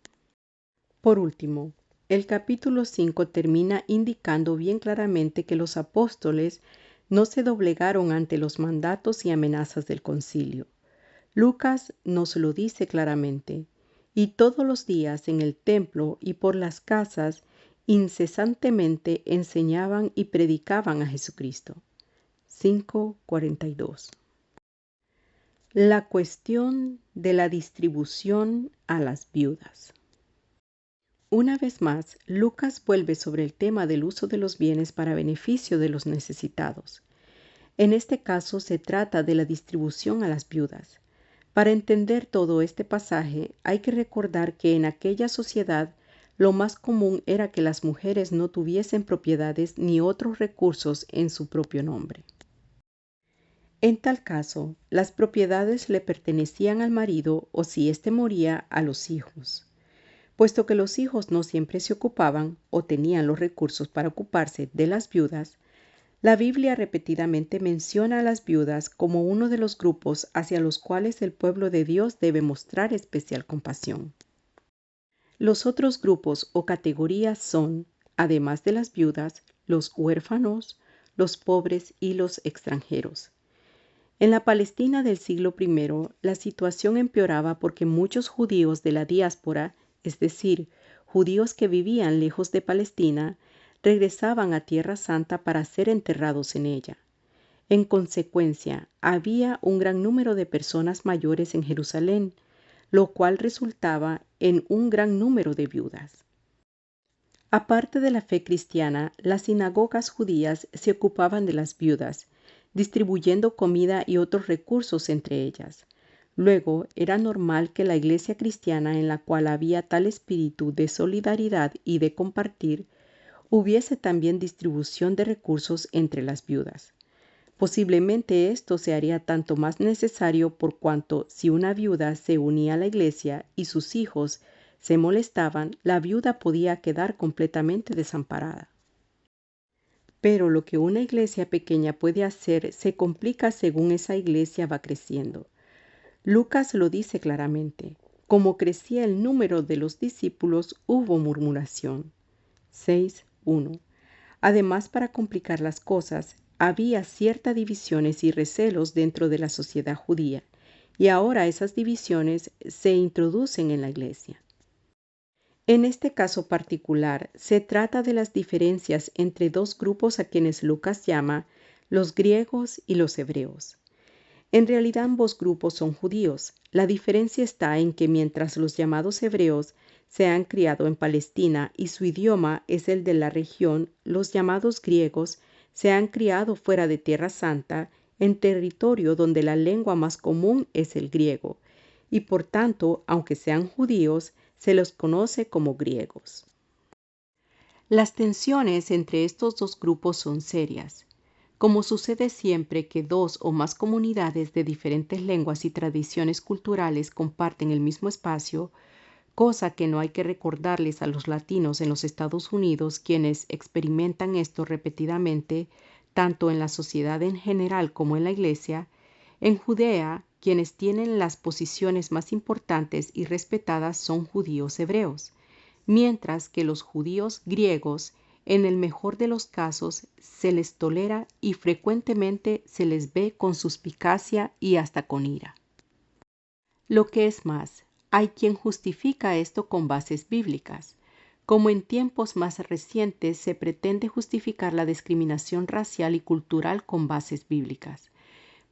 Por último, el capítulo 5 termina indicando bien claramente que los apóstoles no se doblegaron ante los mandatos y amenazas del concilio. Lucas nos lo dice claramente: y todos los días en el templo y por las casas incesantemente enseñaban y predicaban a Jesucristo. 5:42. La cuestión de la distribución a las viudas. Una vez más, Lucas vuelve sobre el tema del uso de los bienes para beneficio de los necesitados. En este caso se trata de la distribución a las viudas. Para entender todo este pasaje, hay que recordar que en aquella sociedad lo más común era que las mujeres no tuviesen propiedades ni otros recursos en su propio nombre. En tal caso, las propiedades le pertenecían al marido o, si éste moría, a los hijos. Puesto que los hijos no siempre se ocupaban o tenían los recursos para ocuparse de las viudas, la Biblia repetidamente menciona a las viudas como uno de los grupos hacia los cuales el pueblo de Dios debe mostrar especial compasión. Los otros grupos o categorías son, además de las viudas, los huérfanos, los pobres y los extranjeros. En la Palestina del siglo I, la situación empeoraba porque muchos judíos de la diáspora, es decir, judíos que vivían lejos de Palestina, regresaban a Tierra Santa para ser enterrados en ella. En consecuencia, había un gran número de personas mayores en Jerusalén, lo cual resultaba en un gran número de viudas. Aparte de la fe cristiana, las sinagogas judías se ocupaban de las viudas, distribuyendo comida y otros recursos entre ellas. Luego, era normal que la iglesia cristiana, en la cual había tal espíritu de solidaridad y de compartir, hubiese también distribución de recursos entre las viudas. Posiblemente esto se haría tanto más necesario por cuanto si una viuda se unía a la iglesia y sus hijos se molestaban, la viuda podía quedar completamente desamparada. Pero lo que una iglesia pequeña puede hacer se complica según esa iglesia va creciendo. Lucas lo dice claramente: como crecía el número de los discípulos, hubo murmuración. 6:1. Además, para complicar las cosas, había ciertas divisiones y recelos dentro de la sociedad judía, y ahora esas divisiones se introducen en la iglesia. En este caso particular, se trata de las diferencias entre dos grupos a quienes Lucas llama los griegos y los hebreos. En realidad ambos grupos son judíos. La diferencia está en que mientras los llamados hebreos se han criado en Palestina y su idioma es el de la región, los llamados griegos se han criado fuera de Tierra Santa, en territorio donde la lengua más común es el griego, y por tanto, aunque sean judíos, se los conoce como griegos. Las tensiones entre estos dos grupos son serias. Como sucede siempre que dos o más comunidades de diferentes lenguas y tradiciones culturales comparten el mismo espacio, cosa que no hay que recordarles a los latinos en los Estados Unidos, quienes experimentan esto repetidamente, tanto en la sociedad en general como en la iglesia, en Judea, quienes tienen las posiciones más importantes y respetadas son judíos hebreos, mientras que los judíos griegos, en el mejor de los casos, se les tolera y frecuentemente se les ve con suspicacia y hasta con ira. Lo que es más, hay quien justifica esto con bases bíblicas, como en tiempos más recientes se pretende justificar la discriminación racial y cultural con bases bíblicas.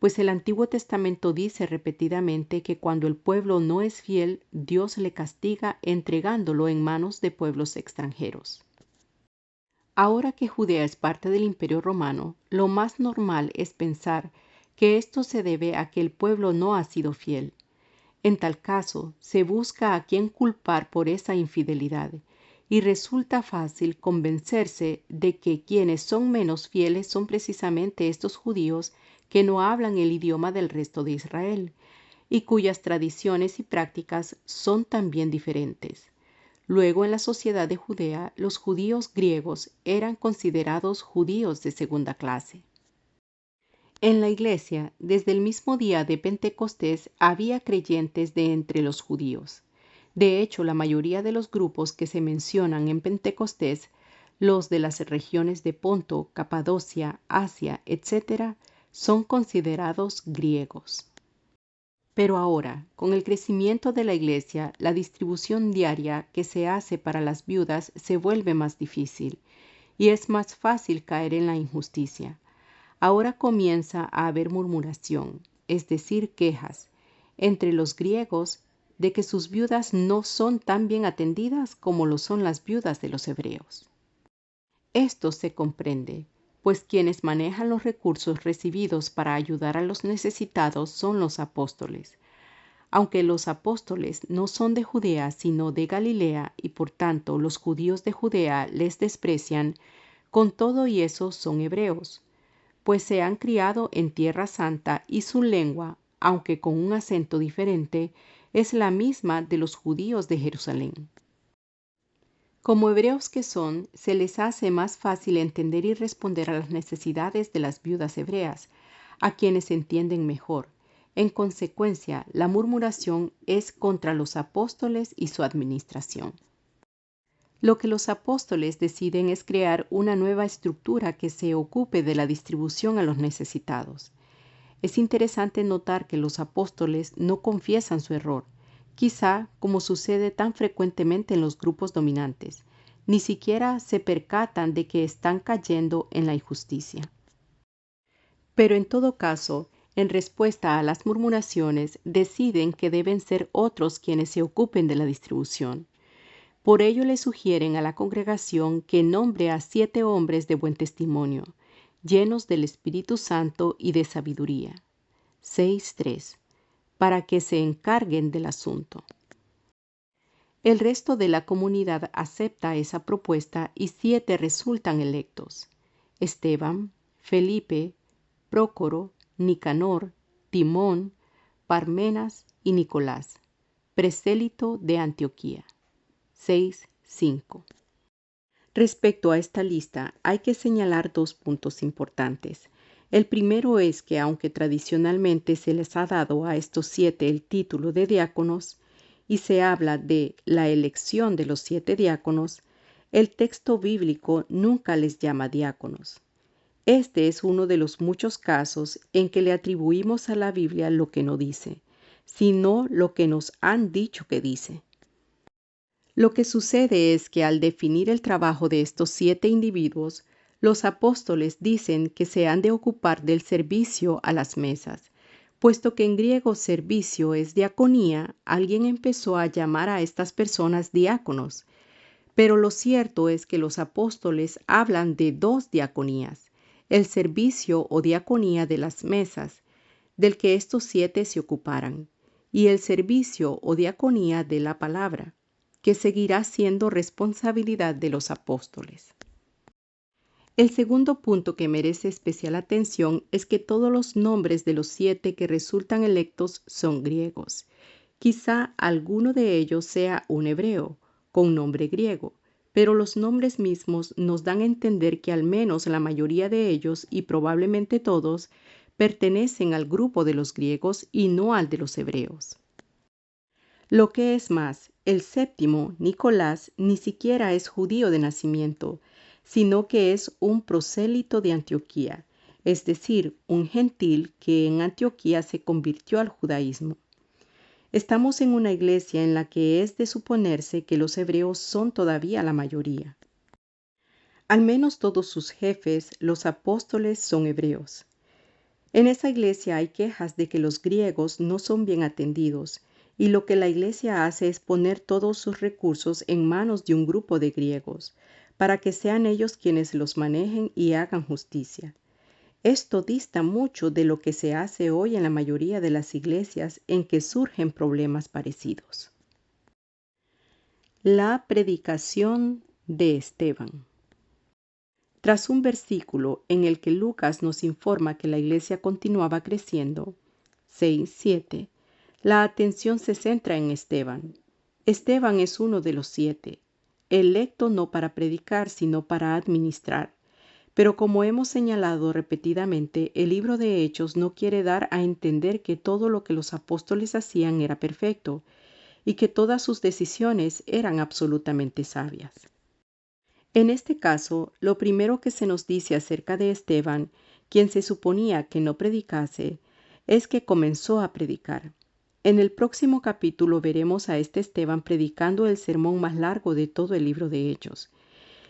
pues el Antiguo Testamento dice repetidamente que cuando el pueblo no es fiel, Dios le castiga entregándolo en manos de pueblos extranjeros. Ahora que Judea es parte del Imperio Romano, lo más normal es pensar que esto se debe a que el pueblo no ha sido fiel. En tal caso, se busca a quién culpar por esa infidelidad, y resulta fácil convencerse de que quienes son menos fieles son precisamente estos judíos que no hablan el idioma del resto de Israel, y cuyas tradiciones y prácticas son también diferentes. Luego, en la sociedad de Judea, los judíos griegos eran considerados judíos de segunda clase. En la iglesia, desde el mismo día de Pentecostés, había creyentes de entre los judíos. De hecho, la mayoría de los grupos que se mencionan en Pentecostés, los de las regiones de Ponto, Capadocia, Asia, etc., son considerados griegos. Pero ahora, con el crecimiento de la iglesia, la distribución diaria que se hace para las viudas se vuelve más difícil, y es más fácil caer en la injusticia. Ahora comienza a haber murmuración, es decir, quejas, entre los griegos de que sus viudas no son tan bien atendidas como lo son las viudas de los hebreos. Esto se comprende, pues quienes manejan los recursos recibidos para ayudar a los necesitados son los apóstoles. Aunque los apóstoles no son de Judea sino de Galilea y por tanto los judíos de Judea les desprecian, con todo y eso son hebreos, pues se han criado en Tierra Santa y su lengua, aunque con un acento diferente, es la misma de los judíos de Jerusalén. Como hebreos que son, se les hace más fácil entender y responder a las necesidades de las viudas hebreas, a quienes entienden mejor. En consecuencia, la murmuración es contra los apóstoles y su administración. Lo que los apóstoles deciden es crear una nueva estructura que se ocupe de la distribución a los necesitados. Es interesante notar que los apóstoles no confiesan su error, quizá como sucede tan frecuentemente en los grupos dominantes, ni siquiera se percatan de que están cayendo en la injusticia. Pero en todo caso, en respuesta a las murmuraciones, deciden que deben ser otros quienes se ocupen de la distribución. Por ello le sugieren a la congregación que nombre a 7 hombres de buen testimonio, llenos del Espíritu Santo y de sabiduría. 6:3, para que se encarguen del asunto. El resto de la comunidad acepta esa propuesta y 7 resultan electos: Esteban, Felipe, Prócoro, Nicanor, Timón, Parmenas y Nicolás, presélito de Antioquía. 6:5. Respecto a esta lista, hay que señalar 2 puntos importantes. El primero es que aunque tradicionalmente se les ha dado a estos 7 el título de diáconos y se habla de la elección de los 7 diáconos, el texto bíblico nunca les llama diáconos. Este es uno de los muchos casos en que le atribuimos a la Biblia lo que no dice, sino lo que nos han dicho que dice. Lo que sucede es que al definir el trabajo de estos 7 individuos, los apóstoles dicen que se han de ocupar del servicio a las mesas. Puesto que en griego servicio es diaconía, alguien empezó a llamar a estas personas diáconos. Pero lo cierto es que los apóstoles hablan de 2 diaconías, el servicio o diaconía de las mesas, del que estos 7 se ocuparan, y el servicio o diaconía de la palabra, que seguirá siendo responsabilidad de los apóstoles. El segundo punto que merece especial atención es que todos los nombres de los 7 que resultan electos son griegos. Quizá alguno de ellos sea un hebreo, con nombre griego, pero los nombres mismos nos dan a entender que al menos la mayoría de ellos, y probablemente todos, pertenecen al grupo de los griegos y no al de los hebreos. Lo que es más, el séptimo, Nicolás, ni siquiera es judío de nacimiento, sino que es un prosélito de Antioquía, es decir, un gentil que en Antioquía se convirtió al judaísmo. Estamos en una iglesia en la que es de suponerse que los hebreos son todavía la mayoría. Al menos todos sus jefes, los apóstoles, son hebreos. En esa iglesia hay quejas de que los griegos no son bien atendidos, y lo que la iglesia hace es poner todos sus recursos en manos de un grupo de griegos, para que sean ellos quienes los manejen y hagan justicia. Esto dista mucho de lo que se hace hoy en la mayoría de las iglesias en que surgen problemas parecidos. La predicación de Esteban. Tras un versículo en el que Lucas nos informa que la iglesia continuaba creciendo, 6:7, la atención se centra en Esteban. Esteban es uno de los 7, electo no para predicar, sino para administrar. Pero como hemos señalado repetidamente, el libro de Hechos no quiere dar a entender que todo lo que los apóstoles hacían era perfecto y que todas sus decisiones eran absolutamente sabias. En este caso, lo primero que se nos dice acerca de Esteban, quien se suponía que no predicase, es que comenzó a predicar. En el próximo capítulo veremos a este Esteban predicando el sermón más largo de todo el libro de Hechos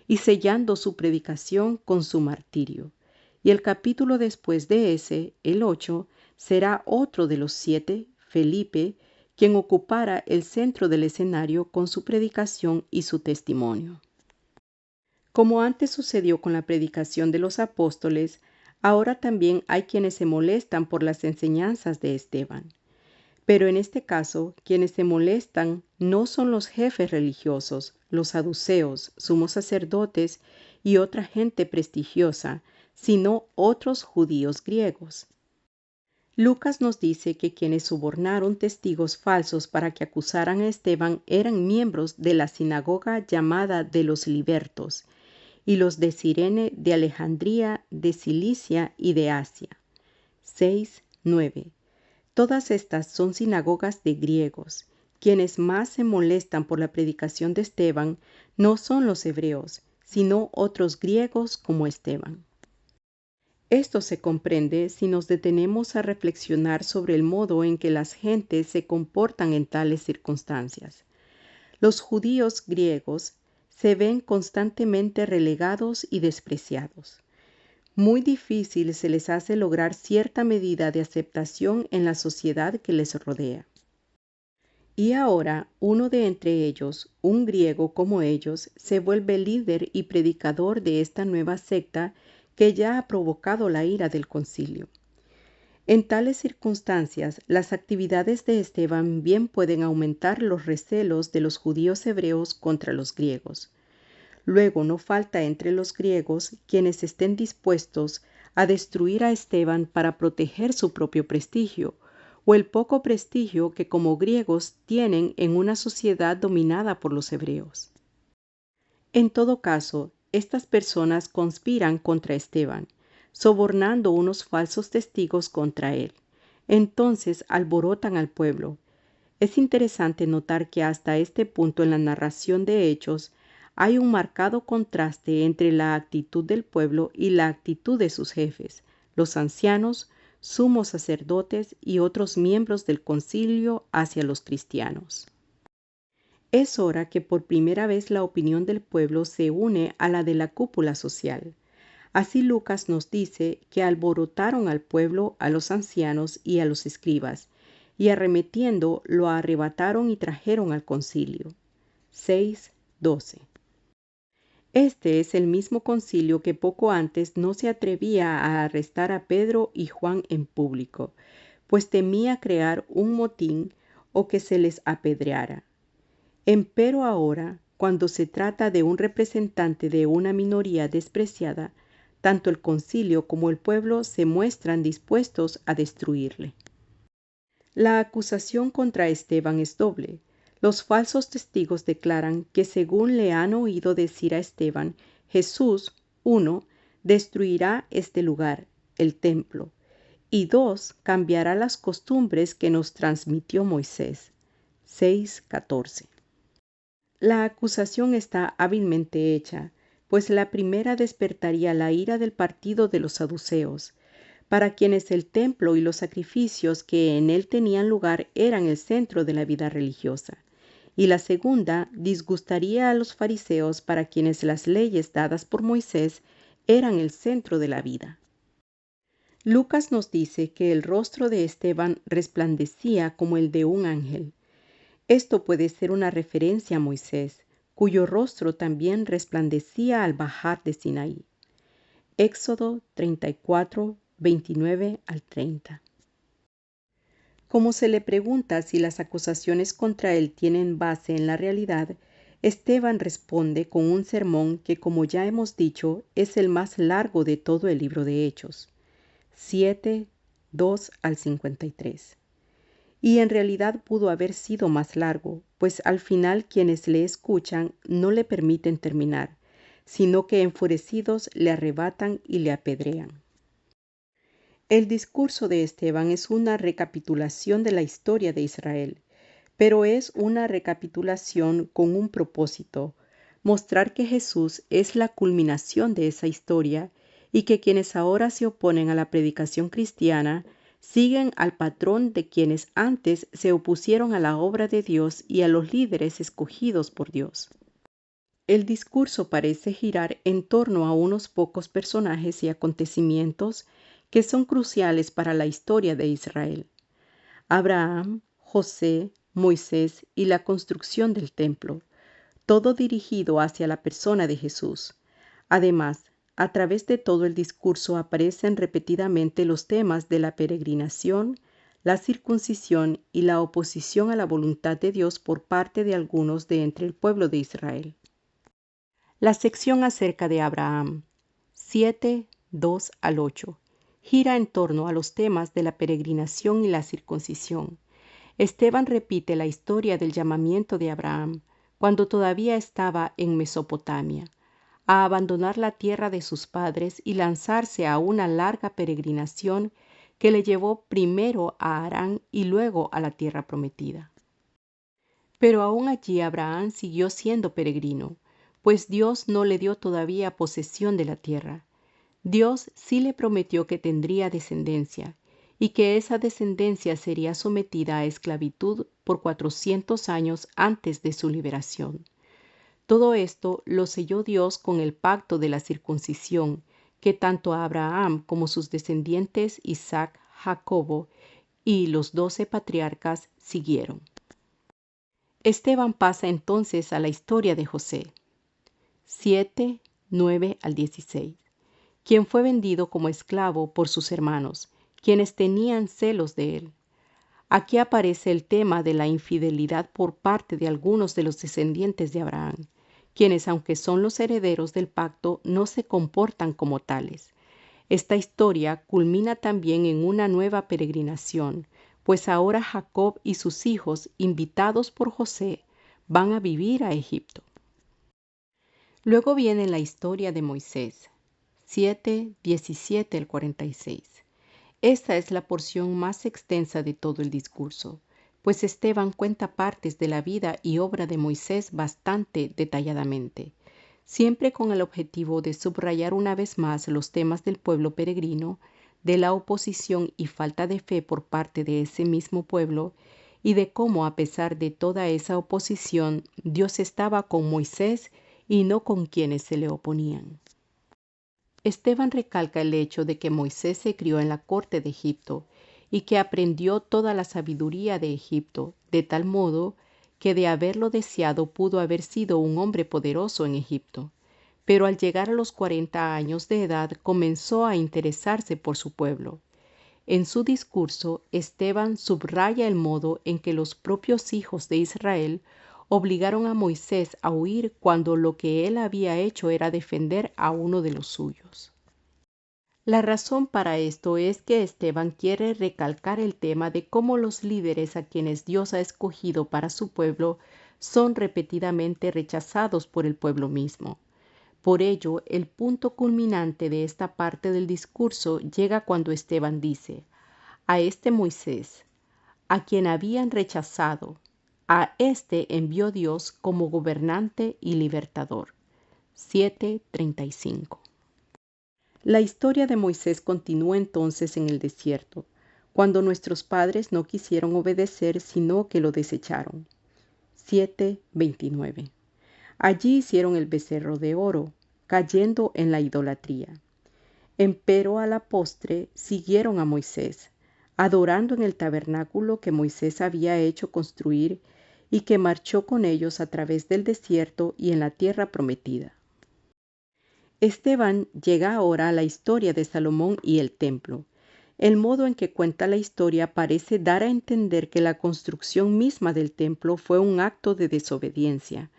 y sellando su predicación con su martirio. Y el capítulo después de ese, el 8, será otro de los 7, Felipe, quien ocupara el centro del escenario con su predicación y su testimonio. Como antes sucedió con la predicación de los apóstoles, ahora también hay quienes se molestan por las enseñanzas de Esteban. Pero en este caso, quienes se molestan no son los jefes religiosos, los saduceos, sumos sacerdotes y otra gente prestigiosa, sino otros judíos griegos. Lucas nos dice que quienes sobornaron testigos falsos para que acusaran a Esteban eran miembros de la sinagoga llamada de los libertos, y los de Cirene, de Alejandría, de Cilicia y de Asia. 6:9. Todas estas son sinagogas de griegos. Quienes más se molestan por la predicación de Esteban no son los hebreos, sino otros griegos como Esteban. Esto se comprende si nos detenemos a reflexionar sobre el modo en que las gentes se comportan en tales circunstancias. Los judíos griegos se ven constantemente relegados y despreciados. Muy difícil se les hace lograr cierta medida de aceptación en la sociedad que les rodea. Y ahora uno de entre ellos, un griego como ellos, se vuelve líder y predicador de esta nueva secta que ya ha provocado la ira del concilio. En tales circunstancias, las actividades de Esteban bien pueden aumentar los recelos de los judíos hebreos contra los griegos. Luego no falta entre los griegos quienes estén dispuestos a destruir a Esteban para proteger su propio prestigio, o el poco prestigio que como griegos tienen en una sociedad dominada por los hebreos. En todo caso, estas personas conspiran contra Esteban, sobornando unos falsos testigos contra él. Entonces alborotan al pueblo. Es interesante notar que hasta este punto en la narración de Hechos hay un marcado contraste entre la actitud del pueblo y la actitud de sus jefes, los ancianos, sumos sacerdotes y otros miembros del concilio hacia los cristianos. Es hora que por primera vez la opinión del pueblo se une a la de la cúpula social. Así Lucas nos dice que alborotaron al pueblo, a los ancianos y a los escribas, y arremetiendo lo arrebataron y trajeron al concilio. 6:12. Este es el mismo concilio que poco antes no se atrevía a arrestar a Pedro y Juan en público, pues temía crear un motín o que se les apedreara. Empero ahora, cuando se trata de un representante de una minoría despreciada, tanto el concilio como el pueblo se muestran dispuestos a destruirle. La acusación contra Esteban es doble. Los falsos testigos declaran que según le han oído decir a Esteban, Jesús, 1, destruirá este lugar, el templo, y 2, cambiará las costumbres que nos transmitió Moisés. 6:14. La acusación está hábilmente hecha, pues la primera despertaría la ira del partido de los saduceos, para quienes el templo y los sacrificios que en él tenían lugar eran el centro de la vida religiosa, y la segunda disgustaría a los fariseos, para quienes las leyes dadas por Moisés eran el centro de la vida. Lucas nos dice que el rostro de Esteban resplandecía como el de un ángel. Esto puede ser una referencia a Moisés, cuyo rostro también resplandecía al bajar de Sinaí. Éxodo 34, 29 al 30. Como se le pregunta si las acusaciones contra él tienen base en la realidad, Esteban responde con un sermón que, como ya hemos dicho, es el más largo de todo el libro de Hechos, 7, 2 al 53. Y en realidad pudo haber sido más largo, pues al final quienes le escuchan no le permiten terminar, sino que enfurecidos le arrebatan y le apedrean. El discurso de Esteban es una recapitulación de la historia de Israel, pero es una recapitulación con un propósito: mostrar que Jesús es la culminación de esa historia y que quienes ahora se oponen a la predicación cristiana siguen al patrón de quienes antes se opusieron a la obra de Dios y a los líderes escogidos por Dios. El discurso parece girar en torno a unos pocos personajes y acontecimientos que son cruciales para la historia de Israel: Abraham, José, Moisés y la construcción del templo, todo dirigido hacia la persona de Jesús. Además, a través de todo el discurso aparecen repetidamente los temas de la peregrinación, la circuncisión y la oposición a la voluntad de Dios por parte de algunos de entre el pueblo de Israel. La sección acerca de Abraham, 7, 2 al 8, gira en torno a los temas de la peregrinación y la circuncisión. Esteban repite la historia del llamamiento de Abraham, cuando todavía estaba en Mesopotamia, a abandonar la tierra de sus padres y lanzarse a una larga peregrinación que le llevó primero a Harán y luego a la tierra prometida. Pero aún allí Abraham siguió siendo peregrino, pues Dios no le dio todavía posesión de la tierra. Dios sí le prometió que tendría descendencia y que esa descendencia sería sometida a esclavitud por 400 años antes de su liberación. Todo esto lo selló Dios con el pacto de la circuncisión, que tanto Abraham como sus descendientes Isaac, Jacobo y los 12 patriarcas siguieron. Esteban pasa entonces a la historia de José, 7, 9 al 16, quien fue vendido como esclavo por sus hermanos, quienes tenían celos de él. Aquí aparece el tema de la infidelidad por parte de algunos de los descendientes de Abraham, quienes, aunque son los herederos del pacto, no se comportan como tales. Esta historia culmina también en una nueva peregrinación, pues ahora Jacob y sus hijos, invitados por José, van a vivir a Egipto. Luego viene la historia de Moisés, 7, 17 al 46. Esta es la porción más extensa de todo el discurso, pues Esteban cuenta partes de la vida y obra de Moisés bastante detalladamente, siempre con el objetivo de subrayar una vez más los temas del pueblo peregrino, de la oposición y falta de fe por parte de ese mismo pueblo, y de cómo, a pesar de toda esa oposición, Dios estaba con Moisés y no con quienes se le oponían. Esteban recalca el hecho de que Moisés se crió en la corte de Egipto y que aprendió toda la sabiduría de Egipto, de tal modo que de haberlo deseado pudo haber sido un hombre poderoso en Egipto. Pero al llegar a los 40 años de edad comenzó a interesarse por su pueblo. En su discurso, Esteban subraya el modo en que los propios hijos de Israel obligaron a Moisés a huir cuando lo que él había hecho era defender a uno de los suyos. La razón para esto es que Esteban quiere recalcar el tema de cómo los líderes a quienes Dios ha escogido para su pueblo son repetidamente rechazados por el pueblo mismo. Por ello, el punto culminante de esta parte del discurso llega cuando Esteban dice: a este Moisés, a quien habían rechazado, a este envió Dios como gobernante y libertador. 7:35. La historia de Moisés continúa entonces en el desierto, cuando nuestros padres no quisieron obedecer, sino que lo desecharon. 7:29. Allí hicieron el becerro de oro, cayendo en la idolatría. Empero a la postre siguieron a Moisés, adorando en el tabernáculo que Moisés había hecho construir y que marchó con ellos a través del desierto y en la tierra prometida. Esteban llega ahora a la historia de Salomón y el templo. El modo en que cuenta la historia parece dar a entender que la construcción misma del templo fue un acto de desobediencia,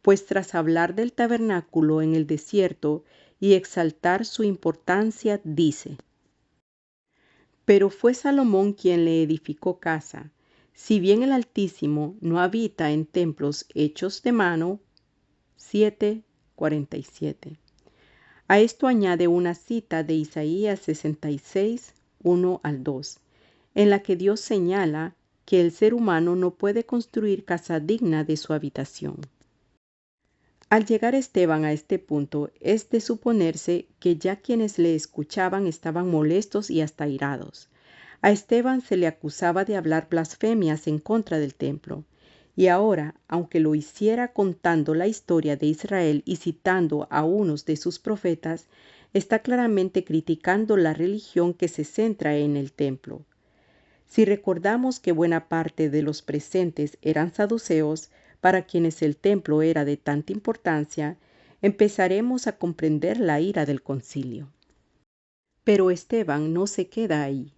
pues tras hablar del tabernáculo en el desierto y exaltar su importancia, dice: Pero fue Salomón quien le edificó casa, si bien el Altísimo no habita en templos hechos de mano. 7:47. A esto añade una cita de Isaías 66, 1 al 2, en la que Dios señala que el ser humano no puede construir casa digna de su habitación. Al llegar Esteban a este punto, es de suponerse que ya quienes le escuchaban estaban molestos y hasta irados. A Esteban se le acusaba de hablar blasfemias en contra del templo, y ahora, aunque lo hiciera contando la historia de Israel y citando a unos de sus profetas, está claramente criticando la religión que se centra en el templo. Si recordamos que buena parte de los presentes eran saduceos, para quienes el templo era de tanta importancia, empezaremos a comprender la ira del concilio. Pero Esteban no se queda ahí.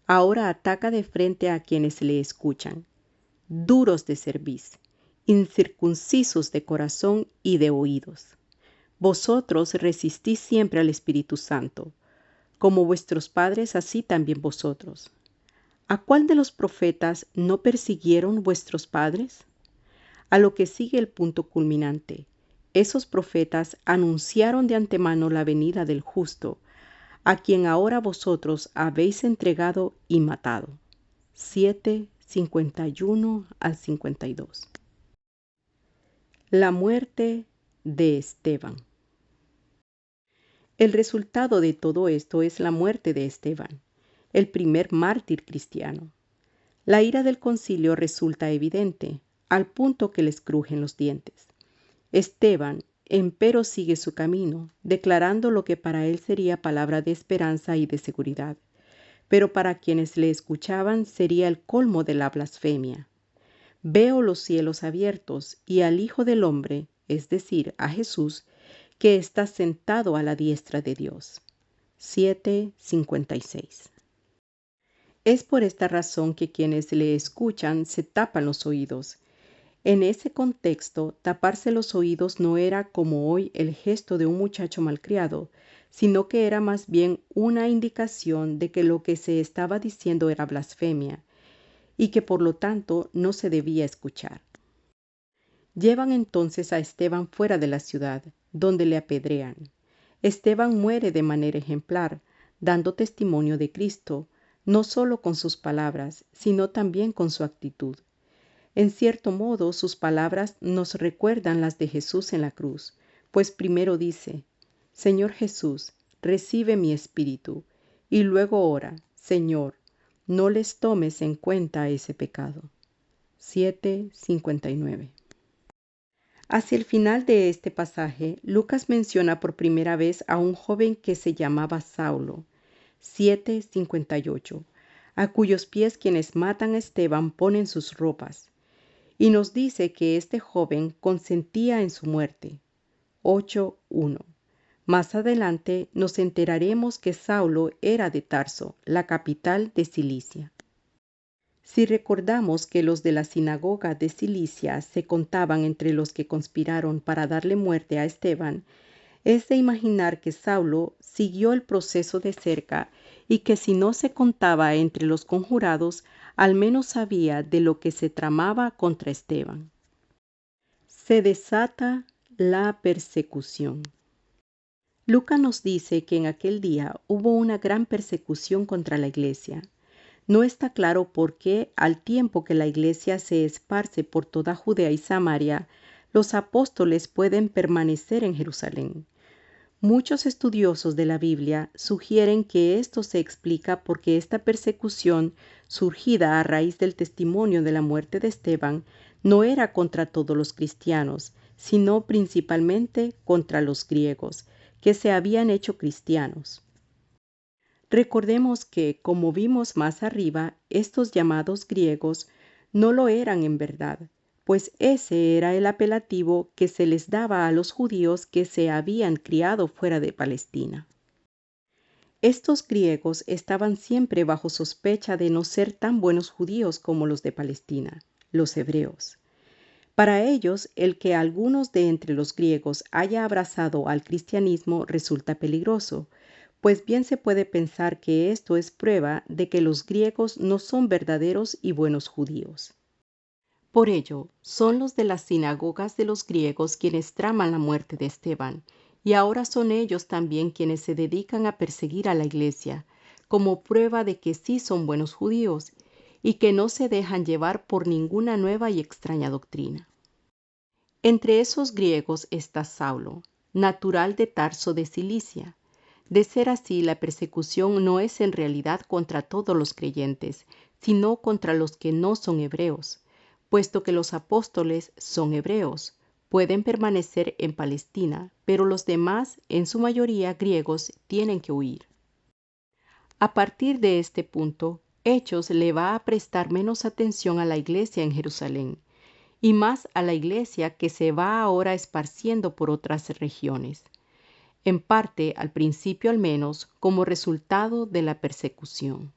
Ahora ataca de frente a quienes le escuchan: duros de cerviz, incircuncisos de corazón y de oídos. Vosotros resistís siempre al Espíritu Santo, como vuestros padres, así también vosotros. ¿A cuál de los profetas no persiguieron vuestros padres? A lo que sigue el punto culminante. Esos profetas anunciaron de antemano la venida del justo, a quien ahora vosotros habéis entregado y matado. 7:51 al 52. La muerte de Esteban. El resultado de todo esto es la muerte de Esteban, el primer mártir cristiano. La ira del concilio resulta evidente, al punto que les crujen los dientes. Esteban, empero, sigue su camino, declarando lo que para él sería palabra de esperanza y de seguridad, pero para quienes le escuchaban sería el colmo de la blasfemia. Veo los cielos abiertos y al Hijo del Hombre, es decir, a Jesús, que está sentado a la diestra de Dios. 7:56. Es por esta razón que quienes le escuchan se tapan los oídos. En ese contexto, taparse los oídos no era como hoy el gesto de un muchacho malcriado, sino que era más bien una indicación de que lo que se estaba diciendo era blasfemia y que por lo tanto no se debía escuchar. Llevan entonces a Esteban fuera de la ciudad, donde le apedrean. Esteban muere de manera ejemplar, dando testimonio de Cristo, no solo con sus palabras, sino también con su actitud. En cierto modo, sus palabras nos recuerdan las de Jesús en la cruz, pues primero dice: Señor Jesús, recibe mi espíritu, y luego ora: Señor, no les tomes en cuenta ese pecado. 7:59. Hacia el final de este pasaje, Lucas menciona por primera vez a un joven que se llamaba Saulo. 7:58, a cuyos pies quienes matan a Esteban ponen sus ropas. Y nos dice que este joven consentía en su muerte. 8:1. Más adelante nos enteraremos que Saulo era de Tarso, la capital de Cilicia. Si recordamos que los de la sinagoga de Cilicia se contaban entre los que conspiraron para darle muerte a Esteban, es de imaginar que Saulo siguió el proceso de cerca y que si no se contaba entre los conjurados, al menos sabía de lo que se tramaba contra Esteban. Se desata la persecución. Lucas nos dice que en aquel día hubo una gran persecución contra la iglesia. No está claro por qué, al tiempo que la iglesia se esparce por toda Judea y Samaria, los apóstoles pueden permanecer en Jerusalén. Muchos estudiosos de la Biblia sugieren que esto se explica porque esta persecución, surgida a raíz del testimonio de la muerte de Esteban, no era contra todos los cristianos, sino principalmente contra los griegos, que se habían hecho cristianos. Recordemos que, como vimos más arriba, estos llamados griegos no lo eran en verdad, pues ese era el apelativo que se les daba a los judíos que se habían criado fuera de Palestina. Estos griegos estaban siempre bajo sospecha de no ser tan buenos judíos como los de Palestina, los hebreos. Para ellos, el que algunos de entre los griegos haya abrazado al cristianismo resulta peligroso, pues bien se puede pensar que esto es prueba de que los griegos no son verdaderos y buenos judíos. Por ello, son los de las sinagogas de los griegos quienes traman la muerte de Esteban, y ahora son ellos también quienes se dedican a perseguir a la iglesia, como prueba de que sí son buenos judíos, y que no se dejan llevar por ninguna nueva y extraña doctrina. Entre esos griegos está Saulo, natural de Tarso de Cilicia. De ser así, la persecución no es en realidad contra todos los creyentes, sino contra los que no son hebreos, puesto que los apóstoles son hebreos, pueden permanecer en Palestina, pero los demás, en su mayoría griegos, tienen que huir. A partir de este punto, Hechos le va a prestar menos atención a la iglesia en Jerusalén, y más a la iglesia que se va ahora esparciendo por otras regiones, en parte, al principio al menos, como resultado de la persecución.